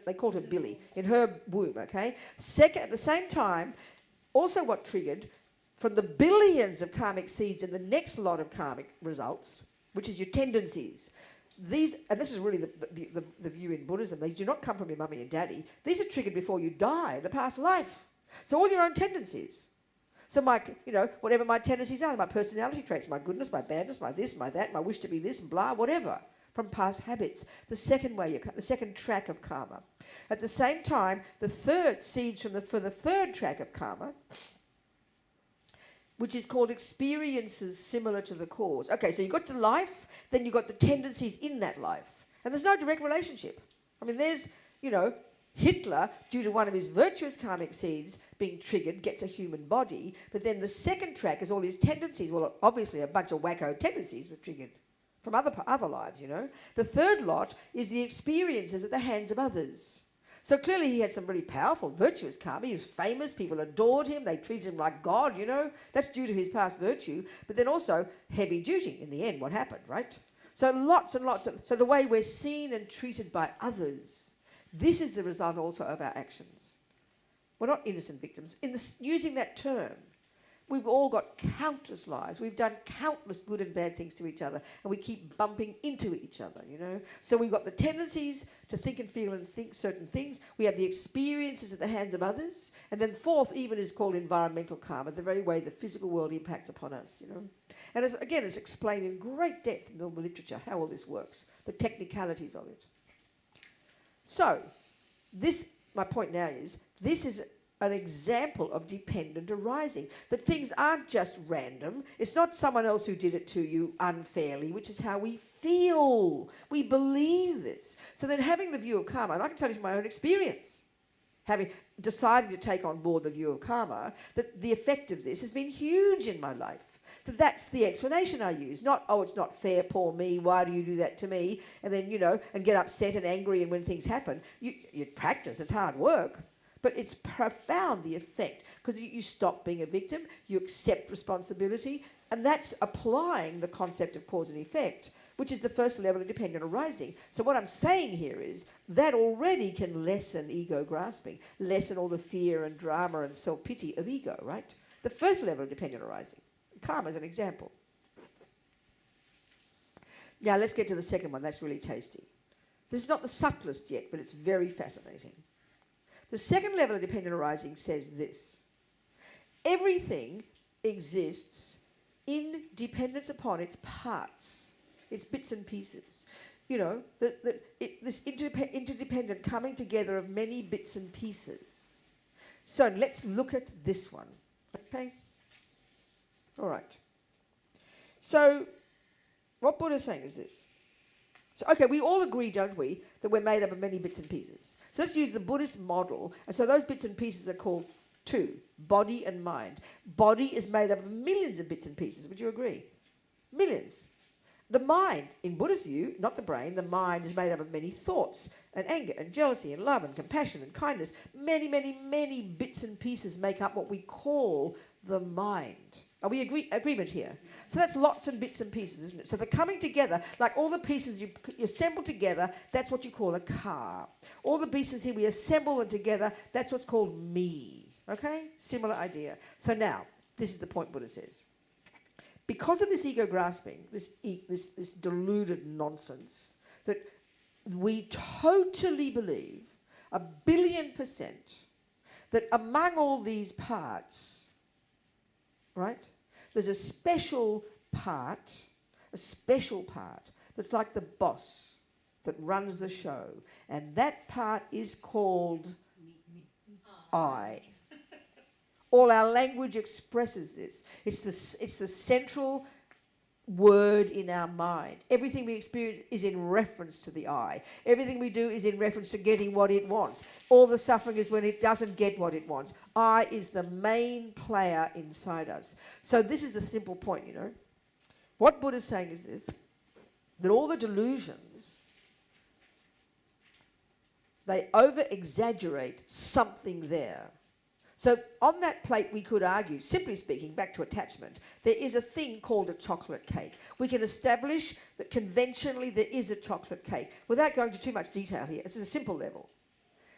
they called her Billy, in her womb, okay? Second, at the same time, also what triggered, from the billions of karmic seeds in the next lot of karmic results, which is your tendencies. These, and this is really the view in Buddhism, they do not come from your mummy and daddy. These are triggered before you die, the past life. So all your own tendencies. So whatever my tendencies are, my personality traits, my goodness, my badness, my this, my that, my wish to be this, blah, whatever, from past habits. The second track of karma. At the same time, the third seeds for the third track of karma, which is called experiences similar to the cause. Okay, so you've got the life, then you've got the tendencies in that life. And there's no direct relationship. I mean, there's, Hitler, due to one of his virtuous karmic seeds being triggered, gets a human body, but then the second track is all his tendencies. Well, obviously a bunch of wacko tendencies were triggered from other lives, The third lot is the experiences at the hands of others. So clearly he had some really powerful, virtuous karma. He was famous. People adored him. They treated him like God, That's due to his past virtue. But then also heavy duty in the end, what happened, right? So lots and lots of... So the way we're seen and treated by others, this is the result also of our actions. We're not innocent victims. Using that term, We've all got countless lives. We've done countless good and bad things to each other, and we keep bumping into each other, you know. So we've got the tendencies to think and feel and think certain things. We have the experiences at the hands of others. And then fourth even is called environmental karma, the very way the physical world impacts upon us, you know. And it's explained in great depth in all the literature, how all this works, the technicalities of it. So, my point now is, this is an example of dependent arising. That things aren't just random. It's not someone else who did it to you unfairly, which is how we feel. We believe this. So then having the view of karma, and I can tell you from my own experience, having decided to take on board the view of karma, that the effect of this has been huge in my life. So that's the explanation I use. Not, oh, it's not fair, poor me, why do you do that to me? And then, you know, and get upset and angry, and when things happen, you practice, it's hard work. But it's profound, the effect, because you stop being a victim, you accept responsibility, and that's applying the concept of cause and effect, which is the first level of dependent arising. So what I'm saying here is that already can lessen ego grasping, lessen all the fear and drama and self-pity of ego, right? The first level of dependent arising. Karma is an example. Now let's get to the second one. That's really tasty. This is not the subtlest yet, but it's very fascinating. The second level of dependent arising says this: everything exists in dependence upon its parts, its bits and pieces. You know, this interdependent coming together of many bits and pieces. So let's look at this one. Okay? All right. So what Buddha's saying is this. So, okay, we all agree, don't we, that we're made up of many bits and pieces. So let's use the Buddhist model. And so those bits and pieces are called two, body and mind. Body is made up of millions of bits and pieces. Would you agree? Millions. The mind, in Buddhist view, not the brain, the mind is made up of many thoughts and anger and jealousy and love and compassion and kindness. Many, many, many bits and pieces make up what we call the mind. Are we agreement here? So that's lots of bits and pieces, isn't it? So they're coming together, like all the pieces you assemble together, that's what you call a car. All the pieces here, we assemble them together, that's what's called me. Okay? Similar idea. So now, this is the point Buddha says. Because of this ego grasping, this deluded nonsense, that we totally believe, 1,000,000,000%, that among all these parts, right, there's a special part that's like the boss that runs the show. And that part is called I. All our language expresses this. It's the central word in our mind. Everything we experience is in reference to the I. Everything we do is in reference to getting what it wants. All the suffering is when it doesn't get what it wants. I is the main player inside us. So this is the simple point, you know. What Buddha's saying is this, that all the delusions, they over-exaggerate something there. So on that plate we could argue, simply speaking, back to attachment, there is a thing called a chocolate cake. We can establish that conventionally there is a chocolate cake. Without going into too much detail here, it's a simple level.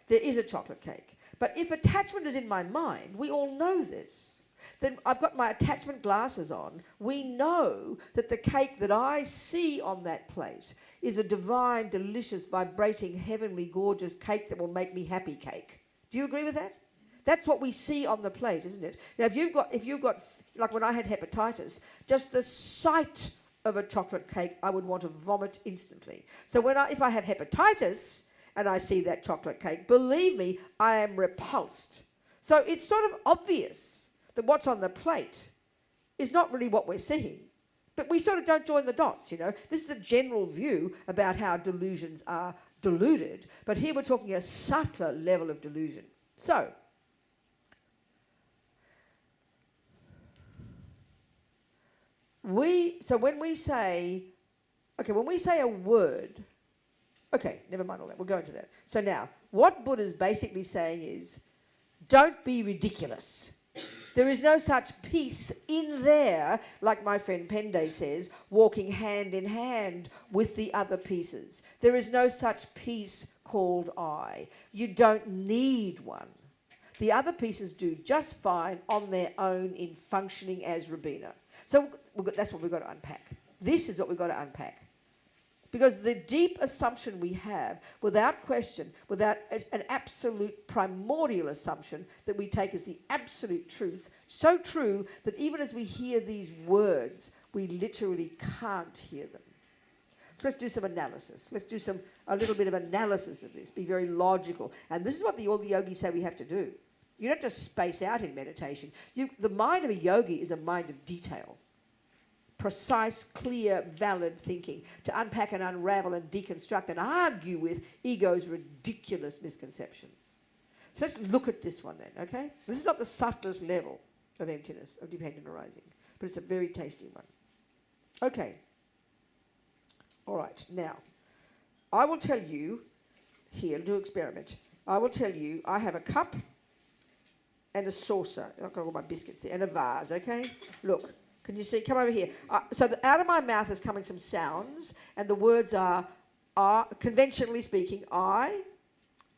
There is a chocolate cake. But if attachment is in my mind, we all know this. Then I've got my attachment glasses on. We know that the cake that I see on that plate is a divine, delicious, vibrating, heavenly, gorgeous cake that will make me happy cake. Do you agree with that? That's what we see on the plate, isn't it? Now, if you've got, like when I had hepatitis, just the sight of a chocolate cake, I would want to vomit instantly. So if I have hepatitis and I see that chocolate cake, believe me, I am repulsed. So it's sort of obvious that what's on the plate is not really what we're seeing. But we sort of don't join the dots, you know. This is a general view about how delusions are deluded. But here we're talking a subtler level of delusion. So when we say a word, okay, never mind all that, we'll go into that. So now, what Buddha's basically saying is, don't be ridiculous. There is no such peace in there, like my friend Pende says, walking hand in hand with the other pieces. There is no such peace called I. You don't need one. The other pieces do just fine on their own in functioning as Robina. So that's what we've got to unpack. This is what we've got to unpack. Because the deep assumption we have, without question, without an absolute primordial assumption that we take as the absolute truth, so true that even as we hear these words, we literally can't hear them. So let's do some analysis. Let's do a little bit of analysis of this. Be very logical. And this is what all the yogis say we have to do. You don't just space out in meditation. The mind of a yogi is a mind of detail. Precise, clear, valid thinking to unpack and unravel and deconstruct and argue with ego's ridiculous misconceptions. So let's look at this one then, okay? This is not the subtlest level of emptiness, of dependent arising, but it's a very tasty one. Okay. All right, now, I will tell you, here, do an experiment. I will tell you, I have a cup and a saucer. I've got all my biscuits there, and a vase, okay? Look. Can you see? Come over here. So out of my mouth is coming some sounds, and the words are conventionally speaking, I,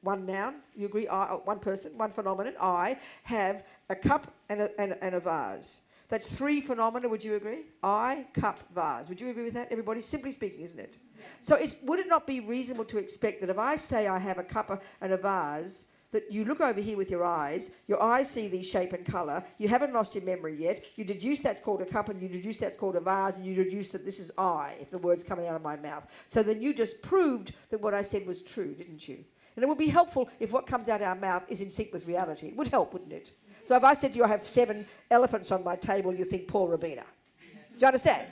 one noun, you agree? One person, one phenomenon. I have a cup and a vase. That's three phenomena. Would you agree? I, cup, vase. Would you agree with that? Everybody, simply speaking, isn't it? Yeah. So would it not be reasonable to expect that if I say I have a cup and a vase, that you look over here with your eyes see the shape and colour, you haven't lost your memory yet, you deduce that's called a cup, and you deduce that's called a vase, and you deduce that this is I, if the word's coming out of my mouth. So then you just proved that what I said was true, didn't you? And it would be helpful if what comes out of our mouth is in sync with reality. It would help, wouldn't it? So if I said to you, I have 7 elephants on my table, you think, poor Robina. Do you understand?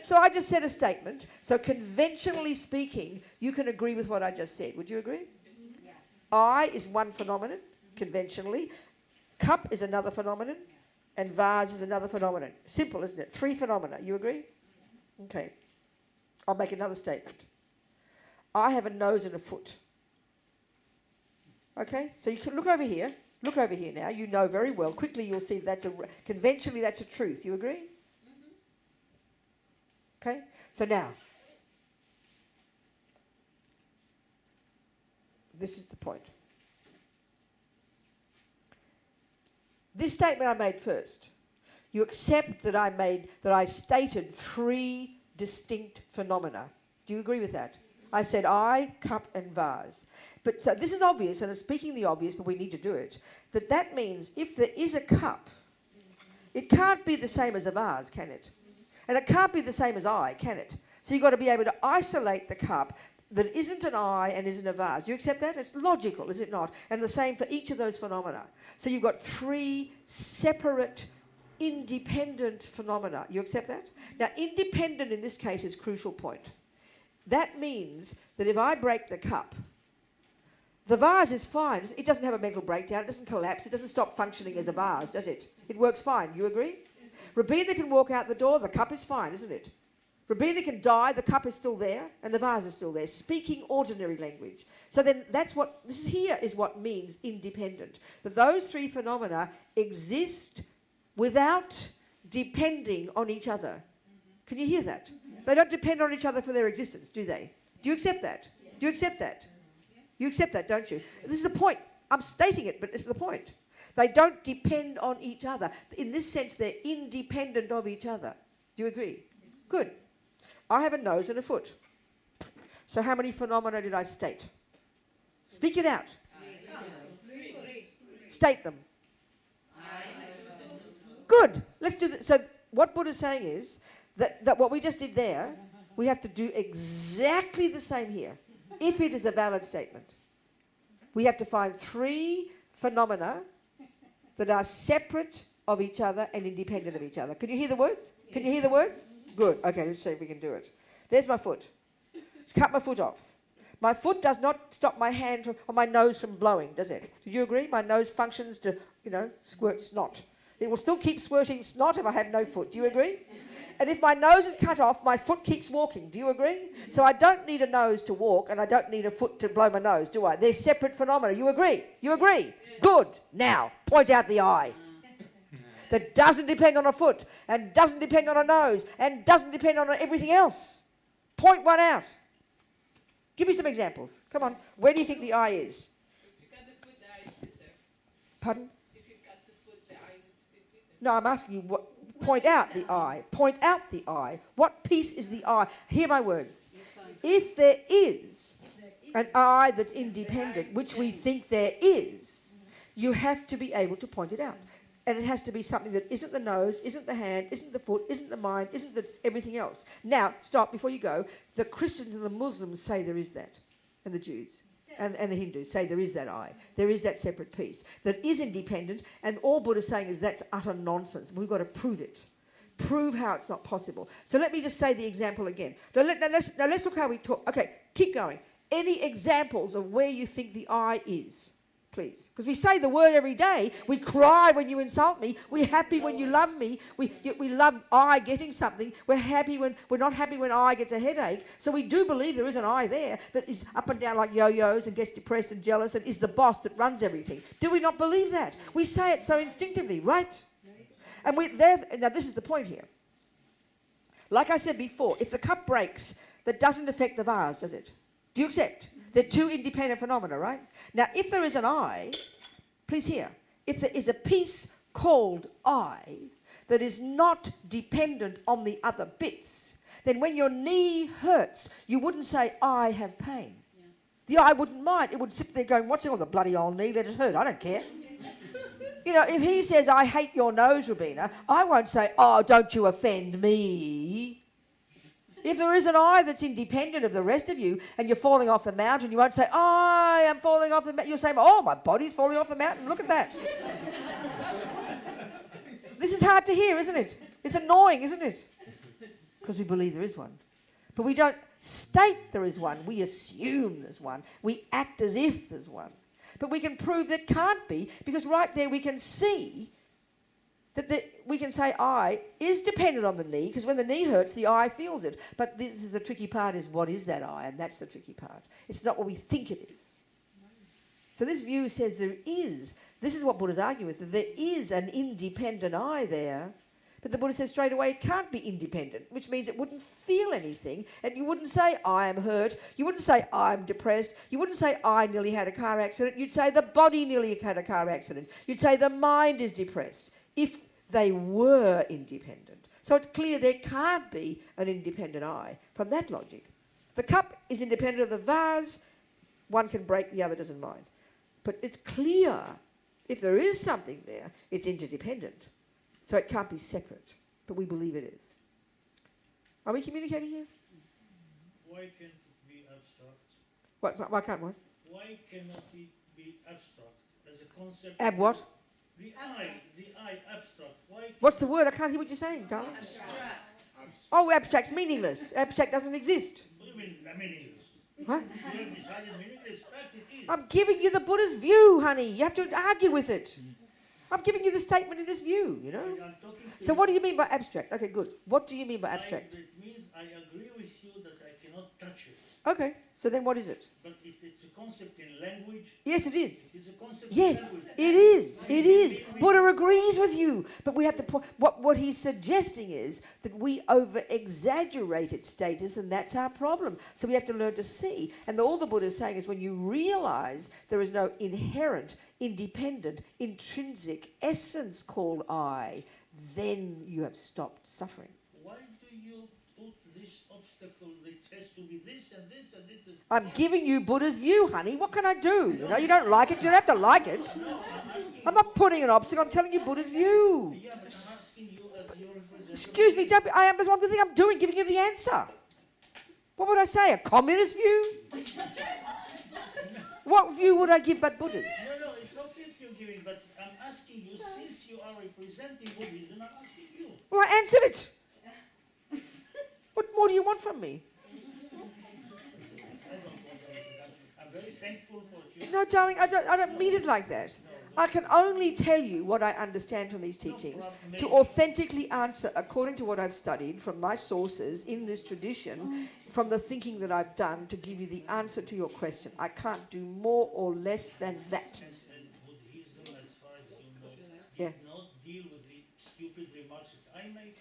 So I just said a statement. So conventionally speaking, you can agree with what I just said. Would you agree? I is one phenomenon, conventionally. Cup is another phenomenon. And vase is another phenomenon. Simple, isn't it? 3 phenomena. You agree? Okay. I'll make another statement. I have a nose and a foot. Okay? So you can look over here. Look over here now. You know very well. Quickly you'll see conventionally that's a truth. You agree? Okay? So now, this is the point. This statement I made first. You accept that I stated 3 distinct phenomena. Do you agree with that? I said I, cup, and vase. But so this is obvious, and I'm speaking the obvious, but we need to do it. That means if there is a cup, it can't be the same as a vase, can it? And it can't be the same as I, can it? So you've got to be able to isolate the cup that isn't an I and isn't a vase. Do you accept that? It's logical, is it not? And the same for each of those phenomena. So you've got 3 separate, independent phenomena. You accept that? Now, independent in this case is a crucial point. That means that if I break the cup, the vase is fine. It doesn't have a mental breakdown. It doesn't collapse. It doesn't stop functioning as a vase, does it? It works fine. You agree? Robina can walk out the door. The cup is fine, isn't it? Robina can die. The cup is still there, and the vase is still there. Speaking ordinary language. So then is what means independent. That those 3 phenomena exist without depending on each other. Can you hear that? They don't depend on each other for their existence, do they? Do you accept that? Yes. Do you accept that? Yeah. You accept that, don't you? This is the point. I'm stating it, but this is the point. They don't depend on each other. In this sense, they're independent of each other. Do you agree? Yes. Good. I have a nose and a foot. So how many phenomena did I state? Speak it out. 3. State them. Good. Let's do that. So what Buddha's saying is that what we just did there, we have to do exactly the same here, if it is a valid statement. We have to find 3 phenomena that are separate of each other and independent of each other. Can you hear the words? Can you hear the words? Good. Okay, let's see if we can do it. There's my foot. Let's cut my foot off. My foot does not stop my hand or my nose from blowing, does it? Do you agree? My nose functions to, squirt snot. It will still keep squirting snot if I have no foot. Do you agree? And if my nose is cut off, my foot keeps walking. Do you agree? So I don't need a nose to walk, and I don't need a foot to blow my nose, do I? They're separate phenomena. You agree? You agree? Good. Now, point out the eye. That doesn't depend on a foot, and doesn't depend on a nose, and doesn't depend on everything else. Point one out. Give me some examples. Come on. Where do you think the eye is? You got the foot, the eye is there. Pardon? If you cut the foot, the eye would still be there. No, I'm asking you, point out the eye. Point out the eye. What piece is the eye? Hear my words. If there is an eye that's independent, which we think there is, you have to be able to point it out. And it has to be something that isn't the nose, isn't the hand, isn't the foot, isn't the mind, isn't the everything else. Now, stop before you go. The Christians and the Muslims say there is that, and the Jews. And the Hindus say there is that eye. There is that separate piece that is independent, and all Buddha's saying is that's utter nonsense. We've got to prove it. Prove how it's not possible. So let me just say the example again. Now let's look how we talk. Okay, keep going. Any examples of where you think the eye is, please? Because we say the word every day. We cry when you insult me. We're happy when you love me. We love I getting something. We're not happy when I gets a headache. So we do believe there is an I there that is up and down like yo-yos and gets depressed and jealous and is the boss that runs everything. Do we not believe that? We say it so instinctively, right? And now this is the point here. Like I said before, if the cup breaks, that doesn't affect the vase, does it? Do you accept? They're two independent phenomena, right? Now, if there is an I, please hear, if there is a piece called I that is not dependent on the other bits, then when your knee hurts, you wouldn't say, I have pain. Yeah. The I wouldn't mind. It would sit there going, what's wrong with the bloody old knee? Let it hurt. I don't care. You know, if he says, I hate your nose, Robina, I won't say, oh, don't you offend me. If there is an I that's independent of the rest of you and you're falling off the mountain, you won't say, I am falling off the mountain. You'll say, oh, my body's falling off the mountain. Look at that. This is hard to hear, isn't it? It's annoying, isn't it? Because we believe there is one. But we don't state there is one. We assume there's one. We act as if there's one. But we can prove that can't be, because right there we can see that we can say I is dependent on the knee, because when the knee hurts, the eye feels it. But this is the tricky part, is what is that I? And that's the tricky part. It's not what we think it is. So this view says there is, this is what Buddha's arguing with, that there is an independent I there, but the Buddha says straight away it can't be independent, which means it wouldn't feel anything, and you wouldn't say I am hurt, you wouldn't say I'm depressed, you wouldn't say I nearly had a car accident, you'd say the body nearly had a car accident, you'd say the mind is depressed, if they were independent. So it's clear there can't be an independent I from that logic. The cup is independent of the vase, one can break, the other doesn't mind. But it's clear, if there is something there, it's interdependent. So it can't be separate, but we believe it is. Are we communicating here? Why can't it be abstract? Why can't what? Why cannot it be abstract as a concept? What? The I, abstract. Why? What's the word? I can't hear what you're saying, darling. Abstract. Oh, abstract's meaningless. Abstract doesn't exist. What do you mean meaningless? What? You have decided meaningless. Fact it is. I'm giving you the Buddha's view, honey. You have to argue with it. I'm giving you the statement in this view, you know. I'm talking to So you. what do you mean by abstract? Okay, good. What do you mean by abstract? It means I agree with you that I cannot touch it. Okay, so then what is it? But it's a concept in language. Yes, it is. It is a concept Yes, in language. it is. It is. Buddha agrees with you. But we have to what he's suggesting is that we over-exaggerate its status, and that's our problem. So we have to learn to see. And all the Buddha is saying is when you realize there is no inherent, independent, intrinsic essence called I, then you have stopped suffering. Why do you put this obstacle that has to be this and this and this? I'm giving you Buddha's view, honey. What can I do? You know, you don't like it, you don't have to like it. I'm not putting an obstacle, I'm telling you Buddha's view. Yeah, but I'm asking you as your representative. Excuse me, that's one thing I'm doing, giving you the answer. What would I say, a communist view? What view would I give but Buddha's? No, it's okay if you're giving, but I'm asking you, since you are representing Buddhism, I'm asking you. Well, I answered it. What more do you want from me? I don't want anything. I'm very thankful for what you. No, darling, I don't mean it like that. I can only tell you what I understand from these teachings to authentically answer according to what I've studied from my sources in this tradition, from the thinking that I've done to give you the answer to your question. I can't do more or less than that. And Buddhism, as far as you know, Yeah. did not deal with the stupid remarks that I make.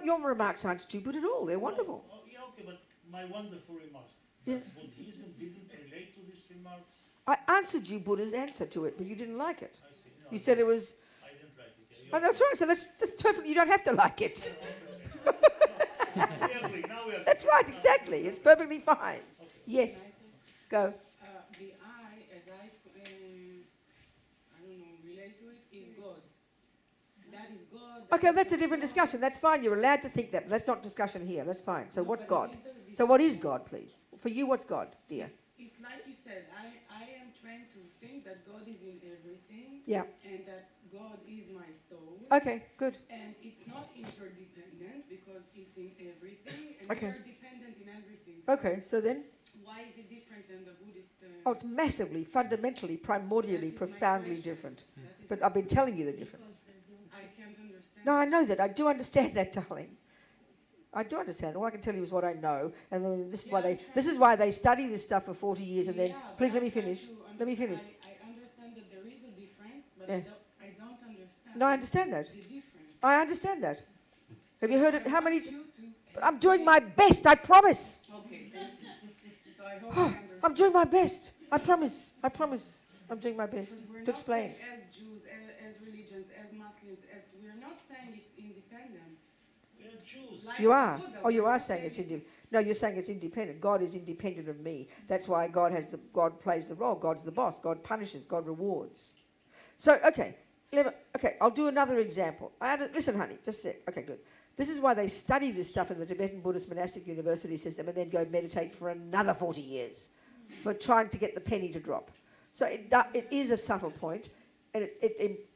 Your remarks aren't stupid at all. They're wonderful. Oh, yeah, okay, but my wonderful remarks. Yeah. Buddhism didn't relate to these remarks. I answered you Buddha's answer to it, but you didn't like it. I see. No, You said it was... I didn't like it. Yeah, Oh, that's right. So that's perfect. You don't have to like it. we agree. Now we agree. That's right, exactly. It's perfectly fine. Yes. Go. The I, as I don't know, relate to it, is God. That is God. Okay, that's a different discussion. That's fine. You're allowed to think that. But that's not discussion here. That's fine. So what's God? So what is God, please? For you, what's God, dear? It's like you said, I am trained to think that God is in everything. Yeah. And that God is my soul. Okay, good. And it's not interdependent because it's in everything. And Okay. we're dependent in everything. So Okay, so then? why is it different than the Buddhist? Oh, it's massively, fundamentally, primordially, That is my profoundly question. different. That is But I've been telling you the difference. I can't understand. No, I know that. I do understand that, darling. I do understand. All I can tell you is what I know, and then this is why they study this stuff for 40 years. And then, Yeah, but please let I'm me trying finish. to Let me finish. I understand that there is a difference, but Yeah. I don't understand. No, I understand that. The difference. I understand that. Have you heard it? How many? You to But I'm doing my best. I promise. Okay. So I hope I understand. I'm doing my best. I promise. I promise. I'm doing my best Because we're to not explain. saying as Jews, as religions, as Muslims, as we're not saying it's independent. We are Jews. Like You are. Buddha, Oh, you we're are not saying it's independent. independent. No, you're saying it's independent. God is independent of me. That's why God plays the role. God's the boss. God punishes. God rewards. So, okay. I'll do another example. Listen, honey, just a sec. Okay, good. This is why they study this stuff in the Tibetan Buddhist monastic university system and then go meditate for another 40 years for trying to get the penny to drop. So it is a subtle point, and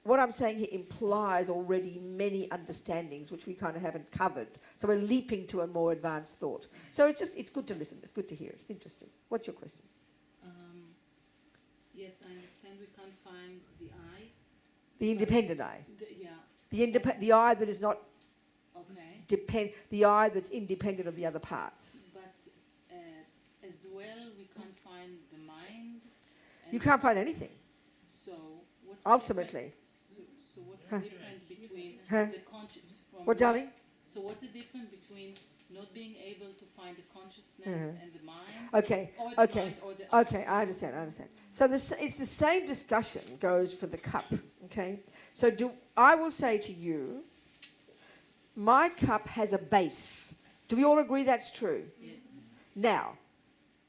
what I'm saying here implies already many understandings which we kind of haven't covered. So we're leaping to a more advanced thought. So it's good to listen. It's good to hear. It's interesting. What's your question? Yes, I understand we can't find the I. The independent I. Yeah, The I that is not okay. the I that's independent of the other parts. But as well, we can't find the mind. You can't find anything. So what's Ultimately. So what's the difference between Huh? the conscious? What, darling? So what's the difference between not being able to find the consciousness and the mind? Okay. Or the Okay. mind or the Okay, I understand. So it's the same discussion goes for the cup, okay? So I will say to you, my cup has a base. Do we all agree that's true? Yes. Now,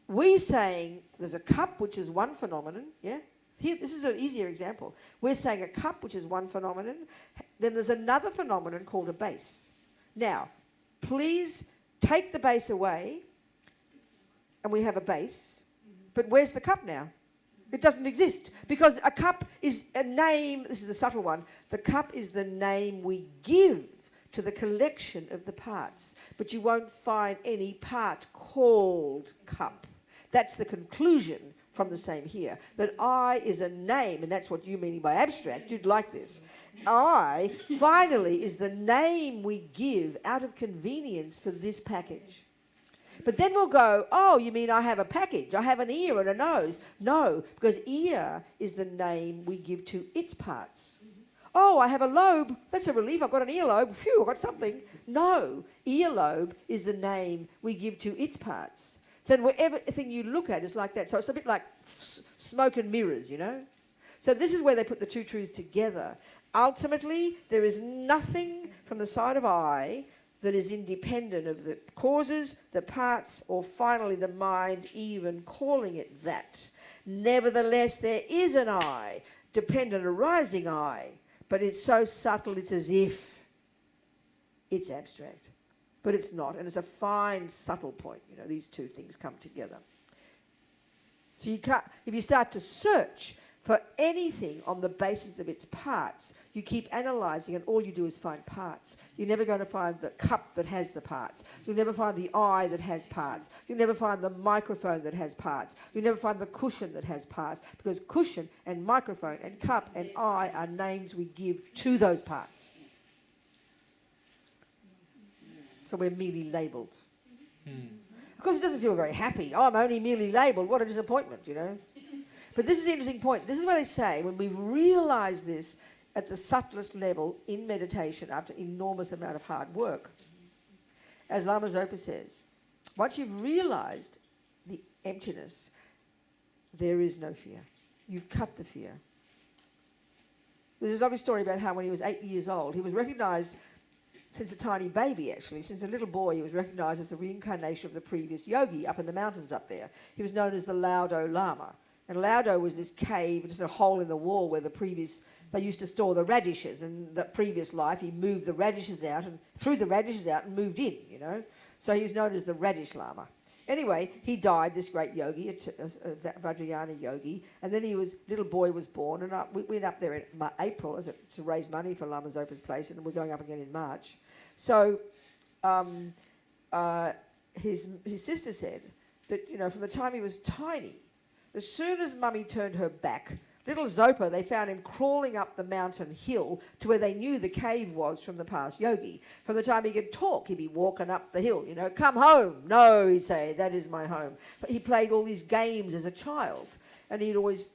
we're saying there's a cup which is one phenomenon, yeah? Here, this is an easier example. We're saying a cup which is one phenomenon, then there's another phenomenon called a base. Now, please take the base away, and we have a base, but where's the cup now? It doesn't exist, because a cup is a name. This is the subtle one. The cup is the name we give to the collection of the parts, but you won't find any part called cup. That's the conclusion from the same here, that I is a name, and that's what you mean by abstract. You'd like this. I, finally, is the name we give out of convenience for this package. But then we'll go, oh, you mean I have a package? I have an ear and a nose. No, because ear is the name we give to its parts. Oh, I have a lobe. That's a relief. I've got an earlobe. Phew, I've got something. No, earlobe is the name we give to its parts. Then everything you look at is like that. So it's a bit like smoke and mirrors, you know? So this is where they put the two truths together. Ultimately, there is nothing from the side of I that is independent of the causes, the parts, or finally the mind even calling it that. Nevertheless, there is an I, dependent arising I, but it's so subtle it's as if it's abstract. But it's not, and it's a fine, subtle point. You know, these two things come together. So you can't, if you start to search for anything on the basis of its parts, you keep analysing and all you do is find parts. You're never going to find the cup that has the parts. You'll never find the eye that has parts. You'll never find the microphone that has parts. You'll never find the cushion that has parts, because cushion and microphone and cup and eye are names we give to those parts. So we're merely labelled. Of course, it doesn't feel very happy. Oh, I'm only merely labelled. What a disappointment, you know. But this is the interesting point. This is where they say, when we've realised this at the subtlest level in meditation after enormous amount of hard work, as Lama Zopa says, once you've realised the emptiness, there is no fear. You've cut the fear. There's a lovely story about how when he was 8 years old, he was recognized since a tiny baby, actually, since a little boy, he was recognized as the reincarnation of the previous yogi up in the mountains up there. He was known as the Laudo Lama. And Laudo was this cave, just a hole in the wall where they used to store the radishes. And the previous life, he moved the radishes out and threw the radishes out and moved in, you know. So he was known as the Radish Lama. Anyway, he died, this great yogi, a Vajrayana yogi, and then little boy was born, and we went up there in April to raise money for Lama Zopa's place, and we're going up again in March. So his sister said that, you know, from the time he was tiny, as soon as Mummy turned her back, little Zopa, they found him crawling up the mountain hill to where they knew the cave was from the past yogi. From the time he could talk, he'd be walking up the hill, you know, come home. No, he'd say, that is my home. But he played all these games as a child, and he'd always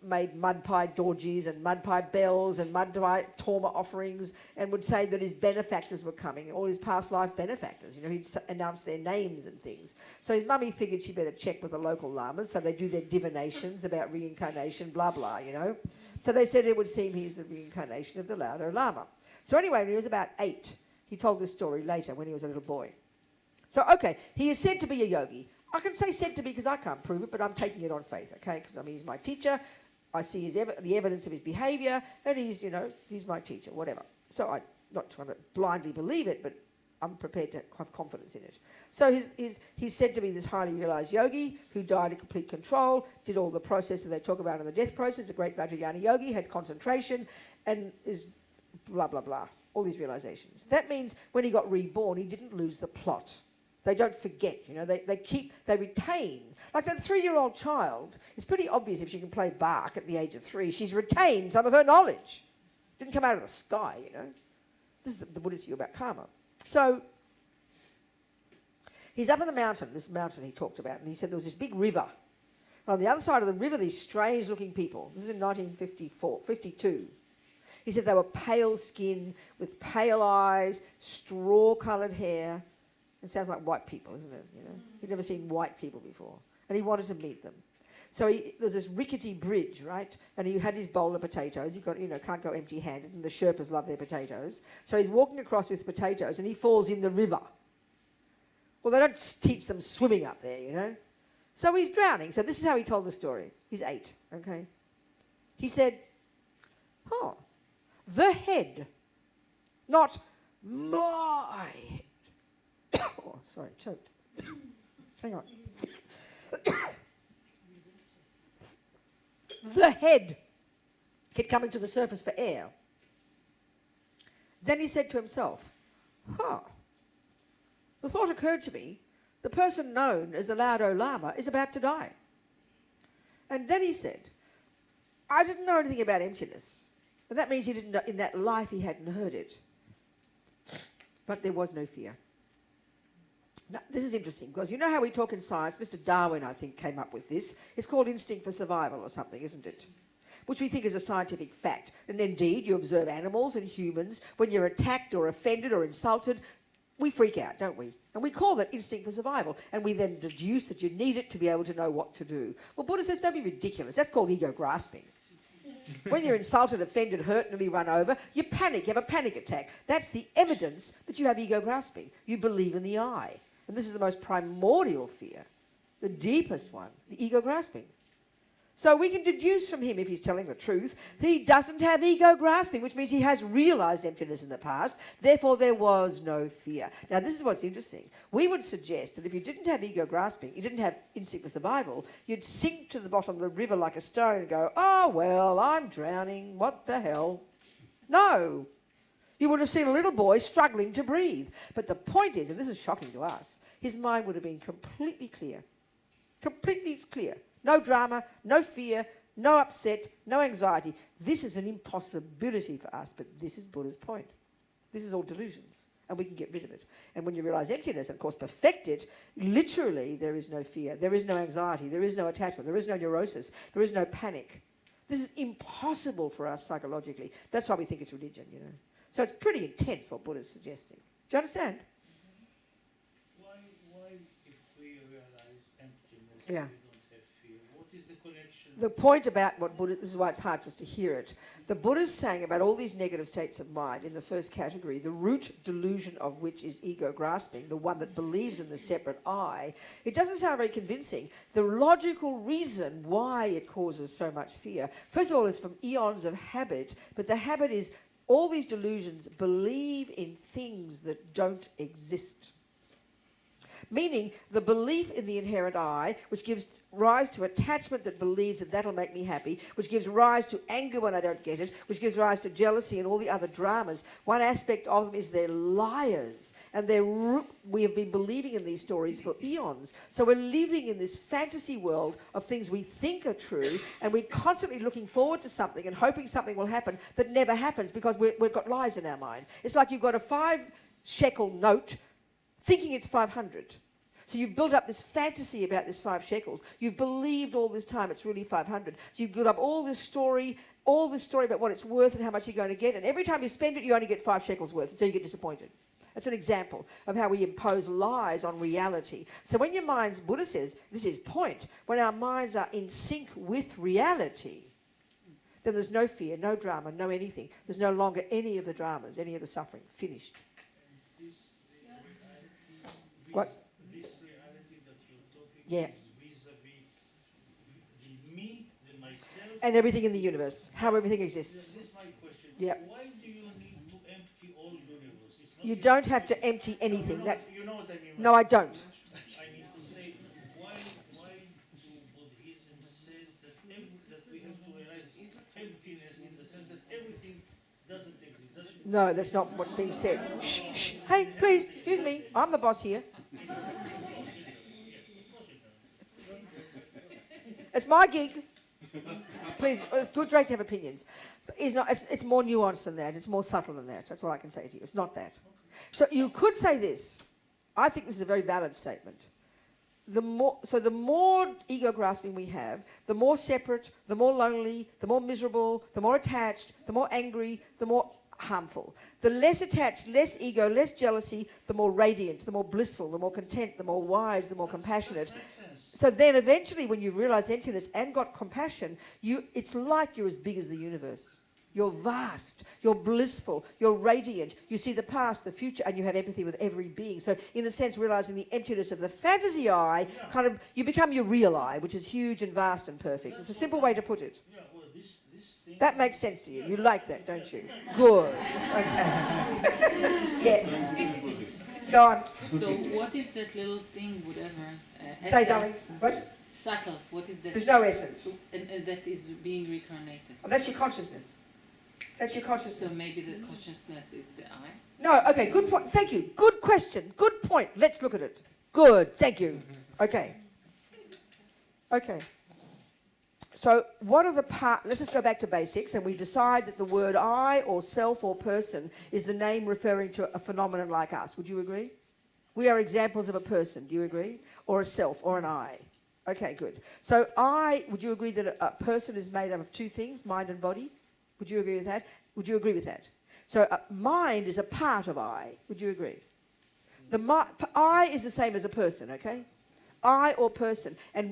made mud pie dorjies and mud pie bells and mud pie torma offerings, and would say that his benefactors were coming, all his past life benefactors. You know, he'd announce their names and things. So his mummy figured she better check with the local lamas, so they do their divinations about reincarnation, blah, blah, you know. So they said it would seem he's the reincarnation of the Laudo Lama. So anyway, when he was about 8, he told this story later when he was a little boy. So, okay, he is said to be a yogi. I can say said to be because I can't prove it, but I'm taking it on faith, okay, because I mean, he's my teacher. I see the evidence of his behaviour, and he's my teacher, whatever. So I'm not trying to blindly believe it, but I'm prepared to have confidence in it. So he's said to be this highly realised yogi who died in complete control, did all the process that they talk about in the death process, a great Vajrayana yogi, had concentration, and is blah, blah, blah, all these realisations. That means when he got reborn, he didn't lose the plot. They don't forget, you know, they retain. Like that 3-year-old child, it's pretty obvious if she can play Bach at the age of 3, she's retained some of her knowledge. Didn't come out of the sky, you know. This is the Buddhist view about karma. So he's up in the mountain, this mountain he talked about, and he said there was this big river. And on the other side of the river, these strange-looking people. This is in 52. He said they were pale skin, with pale eyes, straw-coloured hair. It sounds like white people, isn't it? You know, he'd never seen white people before, and he wanted to meet them. So there's this rickety bridge, right? And he had his bowl of potatoes. He can't go empty-handed, and the Sherpas love their potatoes. So he's walking across with potatoes, and he falls in the river. Well, they don't teach them swimming up there, you know. So he's drowning. So this is how he told the story. He's 8, okay? He said, the head, not my head. Oh, sorry, choked. Hang on. The head kept coming to the surface for air. Then he said to himself, the thought occurred to me, the person known as the Laudo Lama is about to die. And then he said, I didn't know anything about emptiness. And that means he didn't know, in that life he hadn't heard it. But there was no fear. Now, this is interesting, because you know how we talk in science, Mr. Darwin, I think, came up with this. It's called instinct for survival or something, isn't it? Which we think is a scientific fact. And indeed, you observe animals and humans. When you're attacked or offended or insulted, we freak out, don't we? And we call that instinct for survival. And we then deduce that you need it to be able to know what to do. Well, Buddha says, don't be ridiculous. That's called ego grasping. When you're insulted, offended, hurt, nearly run over, you panic, you have a panic attack. That's the evidence that you have ego grasping. You believe in the I. And this is the most primordial fear, the deepest one, the ego grasping. So we can deduce from him, if he's telling the truth, that he doesn't have ego grasping, which means he has realised emptiness in the past. Therefore, there was no fear. Now, this is what's interesting. We would suggest that if you didn't have ego grasping, you didn't have instinct for survival, you'd sink to the bottom of the river like a stone and go, oh, well, I'm drowning. What the hell? No. You would have seen a little boy struggling to breathe. But the point is, and this is shocking to us, his mind would have been completely clear. Completely clear. No drama, no fear, no upset, no anxiety. This is an impossibility for us, but this is Buddha's point. This is all delusions, and we can get rid of it. And when you realise emptiness, and of course perfect it, literally there is no fear, there is no anxiety, there is no attachment, there is no neurosis, there is no panic. This is impossible for us psychologically. That's why we think it's religion, you know. So it's pretty intense what Buddha's suggesting. Do you understand? Why if we realize emptiness, Yeah. we don't have fear? What is the connection. The point about what Buddha, this is why it's hard for us to hear it. The Buddha's saying about all these negative states of mind in the first category, the root delusion of which is ego grasping, the one that believes in the separate I, it doesn't sound very convincing. The logical reason why it causes so much fear, first of all, is from eons of habit, but the habit is all these delusions believe in things that don't exist. Meaning the belief in the inherent I, which gives rise to attachment that believes that that'll make me happy, which gives rise to anger when I don't get it, which gives rise to jealousy and all the other dramas. One aspect of them is they're liars, and we have been believing in these stories for eons. So we're living in this fantasy world of things we think are true, and we're constantly looking forward to something and hoping something will happen that never happens because we've got lies in our mind. It's like you've got a 5 shekel note thinking it's 500. So you've built up this fantasy about this 5 shekels. You've believed all this time it's really 500. So you've built up all this story about what it's worth and how much you're going to get. And every time you spend it, you only get 5 shekels worth until you get disappointed. That's an example of how we impose lies on reality. So when your mind's, Buddha says, this is point, when our minds are in sync with reality, then there's no fear, no drama, no anything. There's no longer any of the dramas, any of the suffering. Finished. What? Yeah. Vis-a-vis the me, the myself. And everything in the universe, how everything exists. This is my question. Yeah. Why do you need to empty all universe? It's not You don't have to empty anything. That's you know what I mean? no, I don't. I need to say, why do Buddhism says that we have to realize emptiness in the sense that everything doesn't exist? No, that's not what's being said. Shh, shh. Hey, please, excuse me. I'm the boss here. It's my gig. Please, it's good, great to have opinions. But it's more nuanced than that. It's more subtle than that. That's all I can say to you. It's not that. So you could say this. I think this is a very valid statement. The more ego grasping we have, the more separate, the more lonely, the more miserable, the more attached, the more angry, the more harmful. The less attached, less ego, less jealousy, the more radiant, the more blissful, the more content, the more wise, the more compassionate. So then eventually when you realize emptiness and got compassion, it's like you're as big as the universe. You're vast, you're blissful, you're radiant, you see the past, the future, and you have empathy with every being. So in a sense, realizing the emptiness of the fantasy I, you become your real I, which is huge and vast and perfect. It's a simple way to put it. Yeah, well, this thing. That makes sense to you. You like that, don't you? Good. Okay. Yeah. Go on. So what is that little thing, whatever? Say something. What? Subtle. What is that? There's no essence. And that is being reincarnated. Oh, that's your consciousness. That's your So consciousness. maybe the consciousness is the I. No, okay, good point. Thank you. Good question. Good point. Let's look at it. Good. Thank you. Okay. Okay. So what are the let's just go back to basics and we decide that the word I or self or person is the name referring to a phenomenon like us. Would you agree? We are examples of a person. Do you agree? Or a self or an I. Okay, good. So would you agree that a person is made up of 2 things, mind and body? Would you agree with that? Would you agree with that? So mind is a part of I. Would you agree? I is the same as a person, okay? I or person. And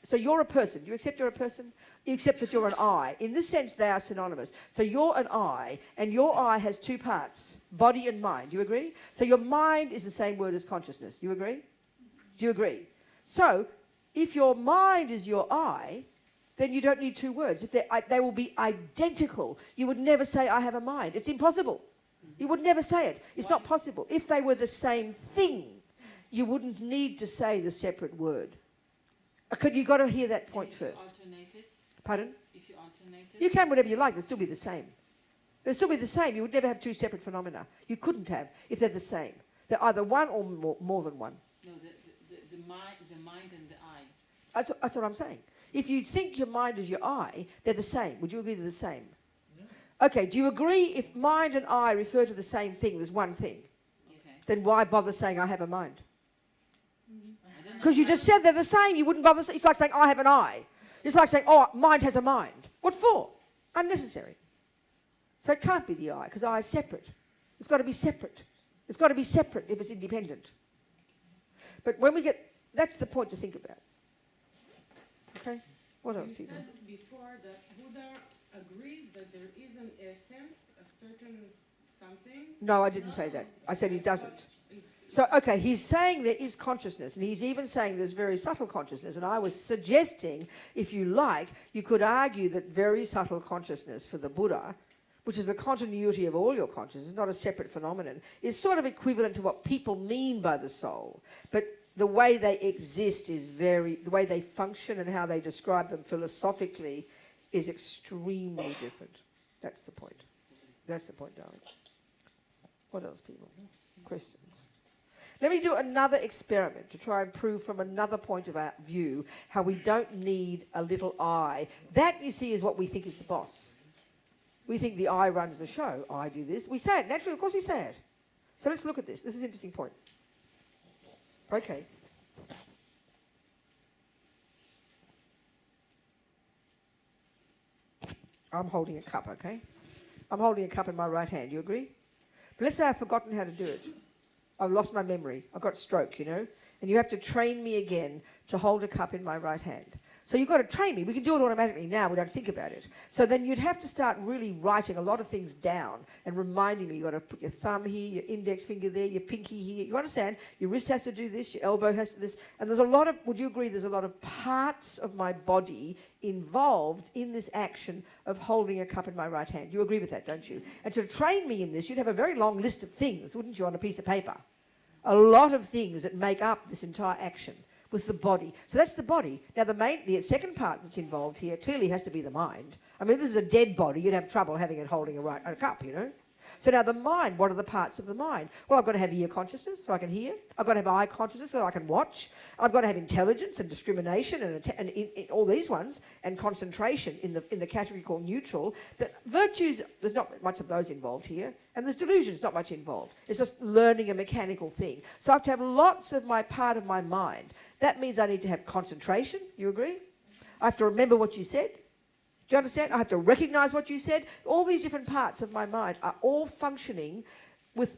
so you're a person. Do you accept you're a person? You accept that you're an I. In this sense, they are synonymous. So you're an I, and your I has 2 parts, body and mind. Do you agree? So your mind is the same word as consciousness. Do you agree? Do you agree? So if your mind is your I, then you don't need 2 words. If they will be identical. You would never say, I have a mind. It's impossible. You would never say it. It's not possible. If they were the same thing, you wouldn't need to say the separate word. You got to hear that point first. Alternated. Pardon? If you alternated. You can whatever you like. They'll still be the same. They'll still be the same. You would never have 2 separate phenomena. You couldn't have if they're the same. They're either one or more than one. No, the mind and the I. That's what I'm saying. If you think your mind is your I, they're the same. Would you agree they're the same? No. Okay, do you agree if mind and I refer to the same thing, there's one thing? Okay. Then why bother saying I have a mind? Because you just said they're the same. You wouldn't bother. It's like saying I have an eye. It's like saying, oh, mind has a mind. What for? Unnecessary. So it can't be the I, because I is separate. It's got to be separate. It's got to be separate if it's independent. But when we get, that's the point to think about. Okay? What else, You people? said before that Buddha agrees that there is an essence, a certain something. No, I didn't say that. I said he doesn't. So, okay, he's saying there is consciousness, and he's even saying there's very subtle consciousness. And I was suggesting, if you like, you could argue that very subtle consciousness for the Buddha, which is the continuity of all your consciousness, not a separate phenomenon, is sort of equivalent to what people mean by the soul. But the way they exist is the way they function and how they describe them philosophically is extremely different. That's the point. That's the point, darling. What else, people? Questions? Let me do another experiment to try and prove from another point of view how we don't need a little I. That, you see, is what we think is the boss. We think the I runs the show. I do this. We say it. Naturally, of course we say it. So let's look at this. This is an interesting point. Okay. I'm holding a cup, okay? I'm holding a cup in my right hand. You agree? But let's say I've forgotten how to do it. I've lost my memory. I've got stroke, you know? And you have to train me again to hold a cup in my right hand. So you've got to train me. We can do it automatically now. We don't think about it. So then you'd have to start really writing a lot of things down and reminding me. You've got to put your thumb here, your index finger there, your pinky here. You understand? Your wrist has to do this. Your elbow has to do this. And there's a lot of, would you agree, there's a lot of parts of my body involved in this action of holding a cup in my right hand. You agree with that, don't you? And to train me in this, you'd have a very long list of things, wouldn't you, on a piece of paper? A lot of things that make up this entire action with the body. So that's the body. Now the second part that's involved here clearly has to be the mind. I mean, this is a dead body. You'd have trouble having it holding a cup, you know. So now the mind, what are the parts of the mind? Well, I've got to have ear consciousness so I can hear. I've got to have eye consciousness so I can watch. I've got to have intelligence and discrimination and in all these ones, and concentration in the category called neutral. The virtues, there's not much of those involved here. And there's delusions, not much involved. It's just learning a mechanical thing. So I have to have lots of my part of my mind. That means I need to have concentration. You agree? I have to remember what you said. Do you understand? I have to recognize what you said. All these different parts of my mind are all functioning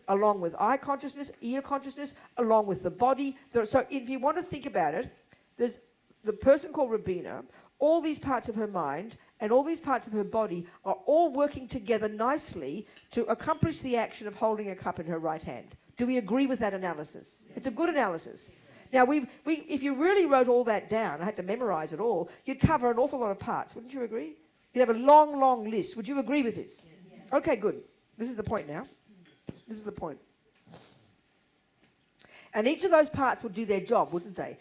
along with eye consciousness, ear consciousness, along with the body. So if you want to think about it, there's the person called Robina, all these parts of her mind and all these parts of her body are all working together nicely to accomplish the action of holding a cup in her right hand. Do we agree with that analysis? Yes. It's a good analysis. Now, if you really wrote all that down, I had to memorize it all, you'd cover an awful lot of parts. Wouldn't you agree? You'd have a long, long list. Would you agree with this? Yes. Okay, good. This is the point now. This is the point. And each of those parts would do their job, wouldn't they?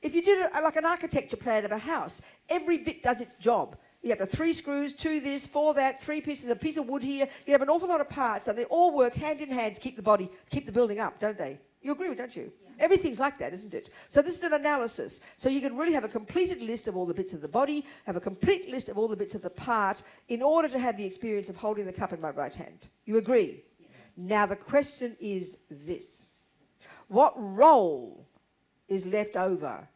If you did like an architecture plan of a house, every bit does its job. You have 3 screws, 2 this, 4 that, 3 pieces, a piece of wood here. You have an awful lot of parts, and they all work hand in hand to keep the building up, don't they? You agree with, don't you? Yeah. Everything's like that, isn't it? So this is an analysis. So you can really have a completed list of all the bits of the body, have a complete list of all the bits of the part, in order to have the experience of holding the cup in my right hand. You agree? Yeah. Now the question is this. What role is left over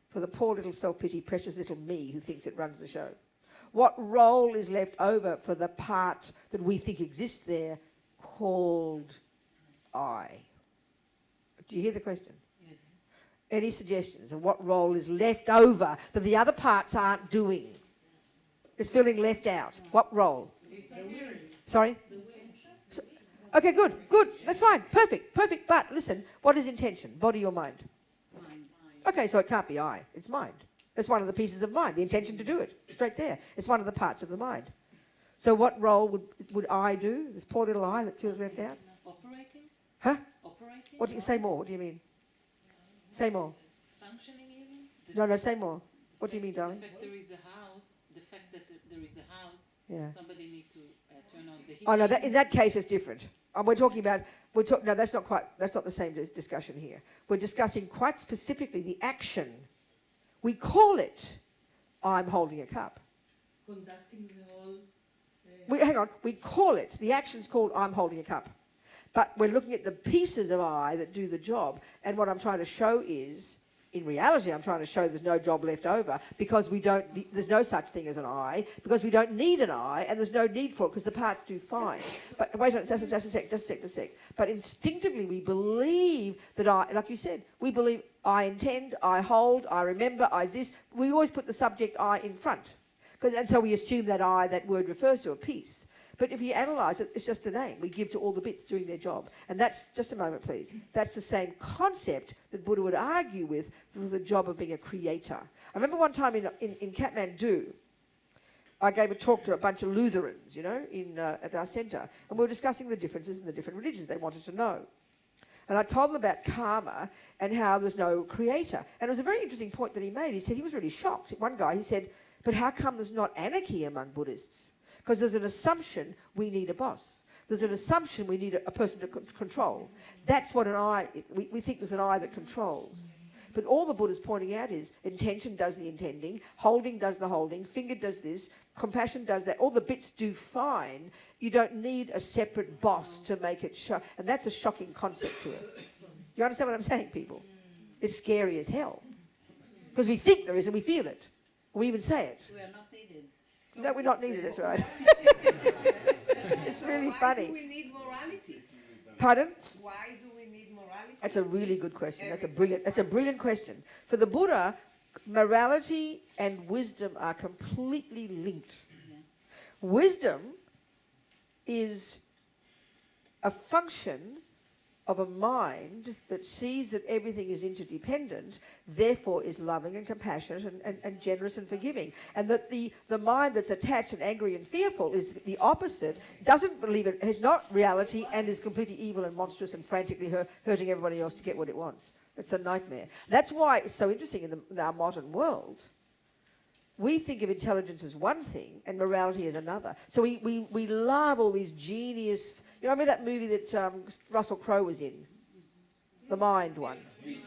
for the poor little self-pity, precious little me who thinks it runs the show? What role is left over for the part that we think exists there called I? Do you hear the question? Yes. Any suggestions of what role is left over that the other parts aren't doing? It's feeling left out. What role? Sorry? So, okay, good. That's fine. Perfect. But listen, what is intention? Body or mind? Mind. Okay, so it can't be I. It's mind. It's one of the pieces of mind, the intention to do it. Straight there. It's one of the parts of the mind. So what role would I do? This poor little I that feels left out? Operating? Huh? Operating? What do you say more? What do you mean? Say more. Functioning even? No, say more. What do you mean, darling? The fact there is a house, the fact that there is a house, yeah. Somebody needs to turn on the heat. Oh no, in that case it's different. We're talking about, no, that's not the same discussion here. We're discussing quite specifically the action. We call it, I'm holding a cup. Conducting the whole... Hang on, we call it, the action's called I'm holding a cup. But we're looking at the pieces of I that do the job. And what I'm trying to show is In reality, I'm trying to show there's no job left over because there's no such thing as an I, because we don't need an I, and there's no need for it because the parts do fine. But wait a sec. But instinctively we believe that I, like you said, we believe I intend, I hold, I remember, I this. We always put the subject I in front. And so we assume that I, that word refers to a piece. But if you analyse it, it's just a name we give to all the bits doing their job. And that's, just a moment please, that's the same concept that Buddha would argue with for the job of being a creator. I remember one time in Kathmandu, I gave a talk to a bunch of Lutherans, you know, at our centre, and we were discussing the differences in the different religions they wanted to know. And I told them about karma and how there's no creator. And it was a very interesting point that he made. He said he was really shocked. One guy, he said, but how come there's not anarchy among Buddhists? Because there's an assumption we need a boss. There's an assumption we need a person to control. That's what an I, we think there's an I that controls. But all the Buddha's pointing out is intention does the intending, holding does the holding, finger does this, compassion does that. All the bits do fine. You don't need a separate boss to make it show. And that's a shocking concept to us. You understand what I'm saying, people? It's scary as hell. Because we think there is and we feel it. We even say it. We are not needed. No, we're not needed, that's right. It's really funny. Why do we need morality? Pardon? Why do we need morality? That's a really good question. That's a brilliant question. For the Buddha, morality and wisdom are completely linked. Wisdom is a function of a mind that sees that everything is interdependent, therefore is loving and compassionate and generous and forgiving. And that the mind that's attached and angry and fearful is the opposite, doesn't believe it, has not reality, and is completely evil and monstrous and frantically hurting everybody else to get what it wants. It's a nightmare. That's why it's so interesting in our modern world. We think of intelligence as one thing and morality as another. So we love all these genius... You remember that movie that Russell Crowe was in? The Mind one.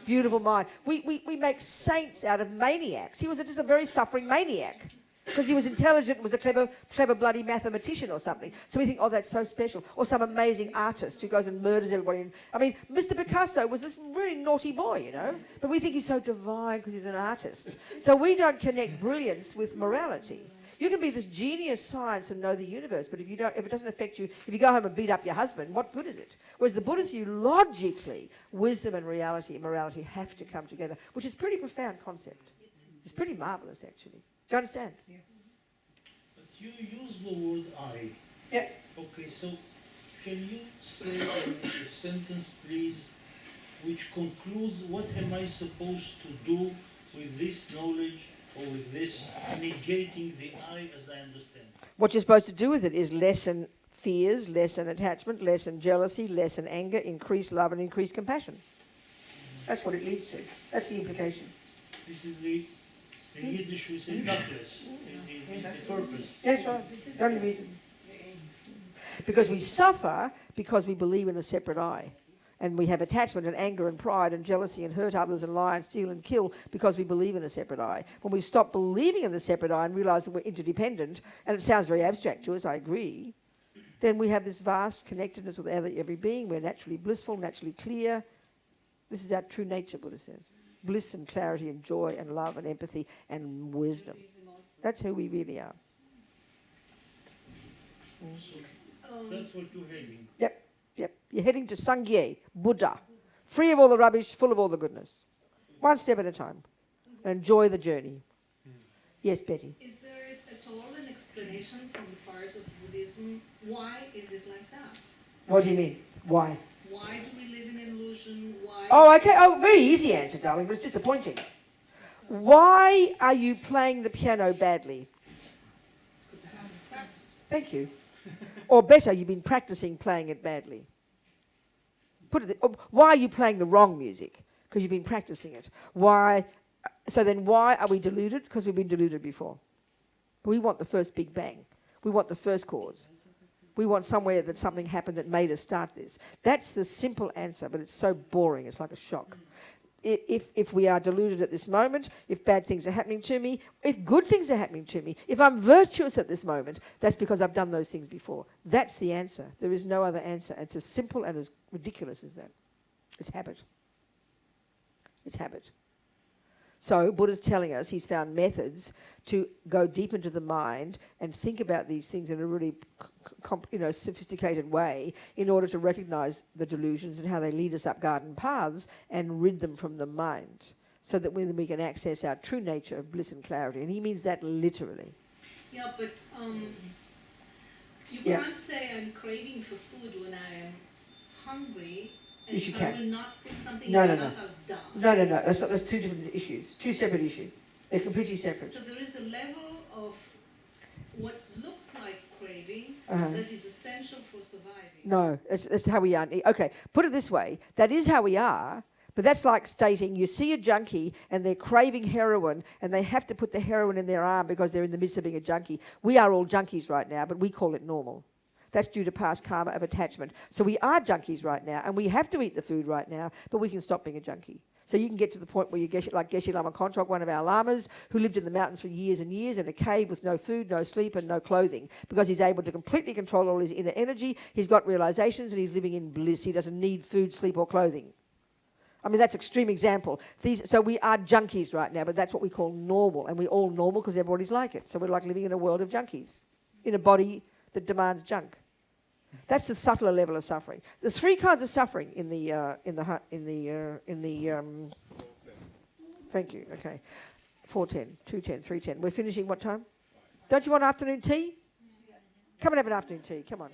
Beautiful Mind. We make saints out of maniacs. He was just a very suffering maniac. Because he was intelligent, was a clever bloody mathematician or something. So we think, oh, that's so special. Or some amazing artist who goes and murders everybody. I mean, Mr. Picasso was this really naughty boy, you know. But we think he's so divine because he's an artist. So we don't connect brilliance with morality. You can be this genius science and know the universe, but if it doesn't affect you, if you go home and beat up your husband, what good is it? Whereas the Buddhists, you logically, wisdom and reality and morality have to come together, which is a pretty profound concept. It's pretty marvelous, actually. Do you understand? Yeah. But you use the word I. Yeah. Okay, so can you say a sentence, please, which concludes what am I supposed to do with this knowledge or with this negating the I as I understand? What you're supposed to do with it is lessen fears, lessen attachment, lessen jealousy, lessen anger, increase love and increase compassion. That's what it leads to. That's the implication. This is in Yiddish we say tachlis, in purpose. That's right. The only reason. Because we suffer because we believe in a separate I. And we have attachment and anger and pride and jealousy and hurt others and lie and steal and kill because we believe in a separate I. When we stop believing in the separate I and realise that we're interdependent, and it sounds very abstract to us, I agree, then we have this vast connectedness with every being. We're naturally blissful, naturally clear. This is our true nature, Buddha says. Bliss and clarity and joy and love and empathy and wisdom. That's who we really are. So that's what you're heading. Yep. Yep, you're heading to Sangye, Buddha, free of all the rubbish, full of all the goodness. One step at a time. Enjoy the journey. Yes, Betty? Is there at all an explanation from the part of Buddhism? Why is it like that? What do you mean? Why? Why do we live in illusion? Why? Oh, okay. Oh, very easy answer, darling, but it's disappointing. Why are you playing the piano badly? Because I have practice. Thank you. Or better, you've been practicing playing it badly. Why are you playing the wrong music? Because you've been practicing it. Why? So then why are we deluded? Because we've been deluded before. We want the first big bang. We want the first cause. We want somewhere that something happened that made us start this. That's the simple answer, but it's so boring. It's like a shock. If we are deluded at this moment, if bad things are happening to me, if good things are happening to me, if I'm virtuous at this moment, that's because I've done those things before. That's the answer. There is no other answer. It's as simple and as ridiculous as that. It's habit. It's habit. So Buddha's telling us he's found methods to go deep into the mind and think about these things in a really sophisticated way in order to recognize the delusions and how they lead us up garden paths and rid them from the mind, so that when we can access our true nature of bliss and clarity. And he means that literally. Yeah, but you Yeah. can't say I'm craving for food when I am hungry, and Yes, you I can. will not put something No, in no, my no. mouth, I'll die. No. That's two different issues, two separate issues. They're completely separate. So there is a level of what looks like craving Uh-huh. that is essential for surviving. No, that's how we are. Okay, put it this way. That is how we are, but that's like stating you see a junkie and they're craving heroin and they have to put the heroin in their arm because they're in the midst of being a junkie. We are all junkies right now, but we call it normal. That's due to past karma of attachment. So we are junkies right now, and we have to eat the food right now, but we can stop being a junkie. So you can get to the point where you get like Geshe Lama Kontrok, one of our lamas, who lived in the mountains for years and years in a cave with no food, no sleep, and no clothing, because he's able to completely control all his inner energy. He's got realizations, and he's living in bliss. He doesn't need food, sleep, or clothing. I mean, that's an extreme example. So we are junkies right now, but that's what we call normal, and we're all normal because everybody's like it. So we're like living in a world of junkies, in a body that demands junk. That's the subtler level of suffering. There's three kinds of suffering in the thank you. Okay, 4:10, 2:10, 3:10. We're finishing what time? Don't you want afternoon tea? Come and have an afternoon tea. Come on.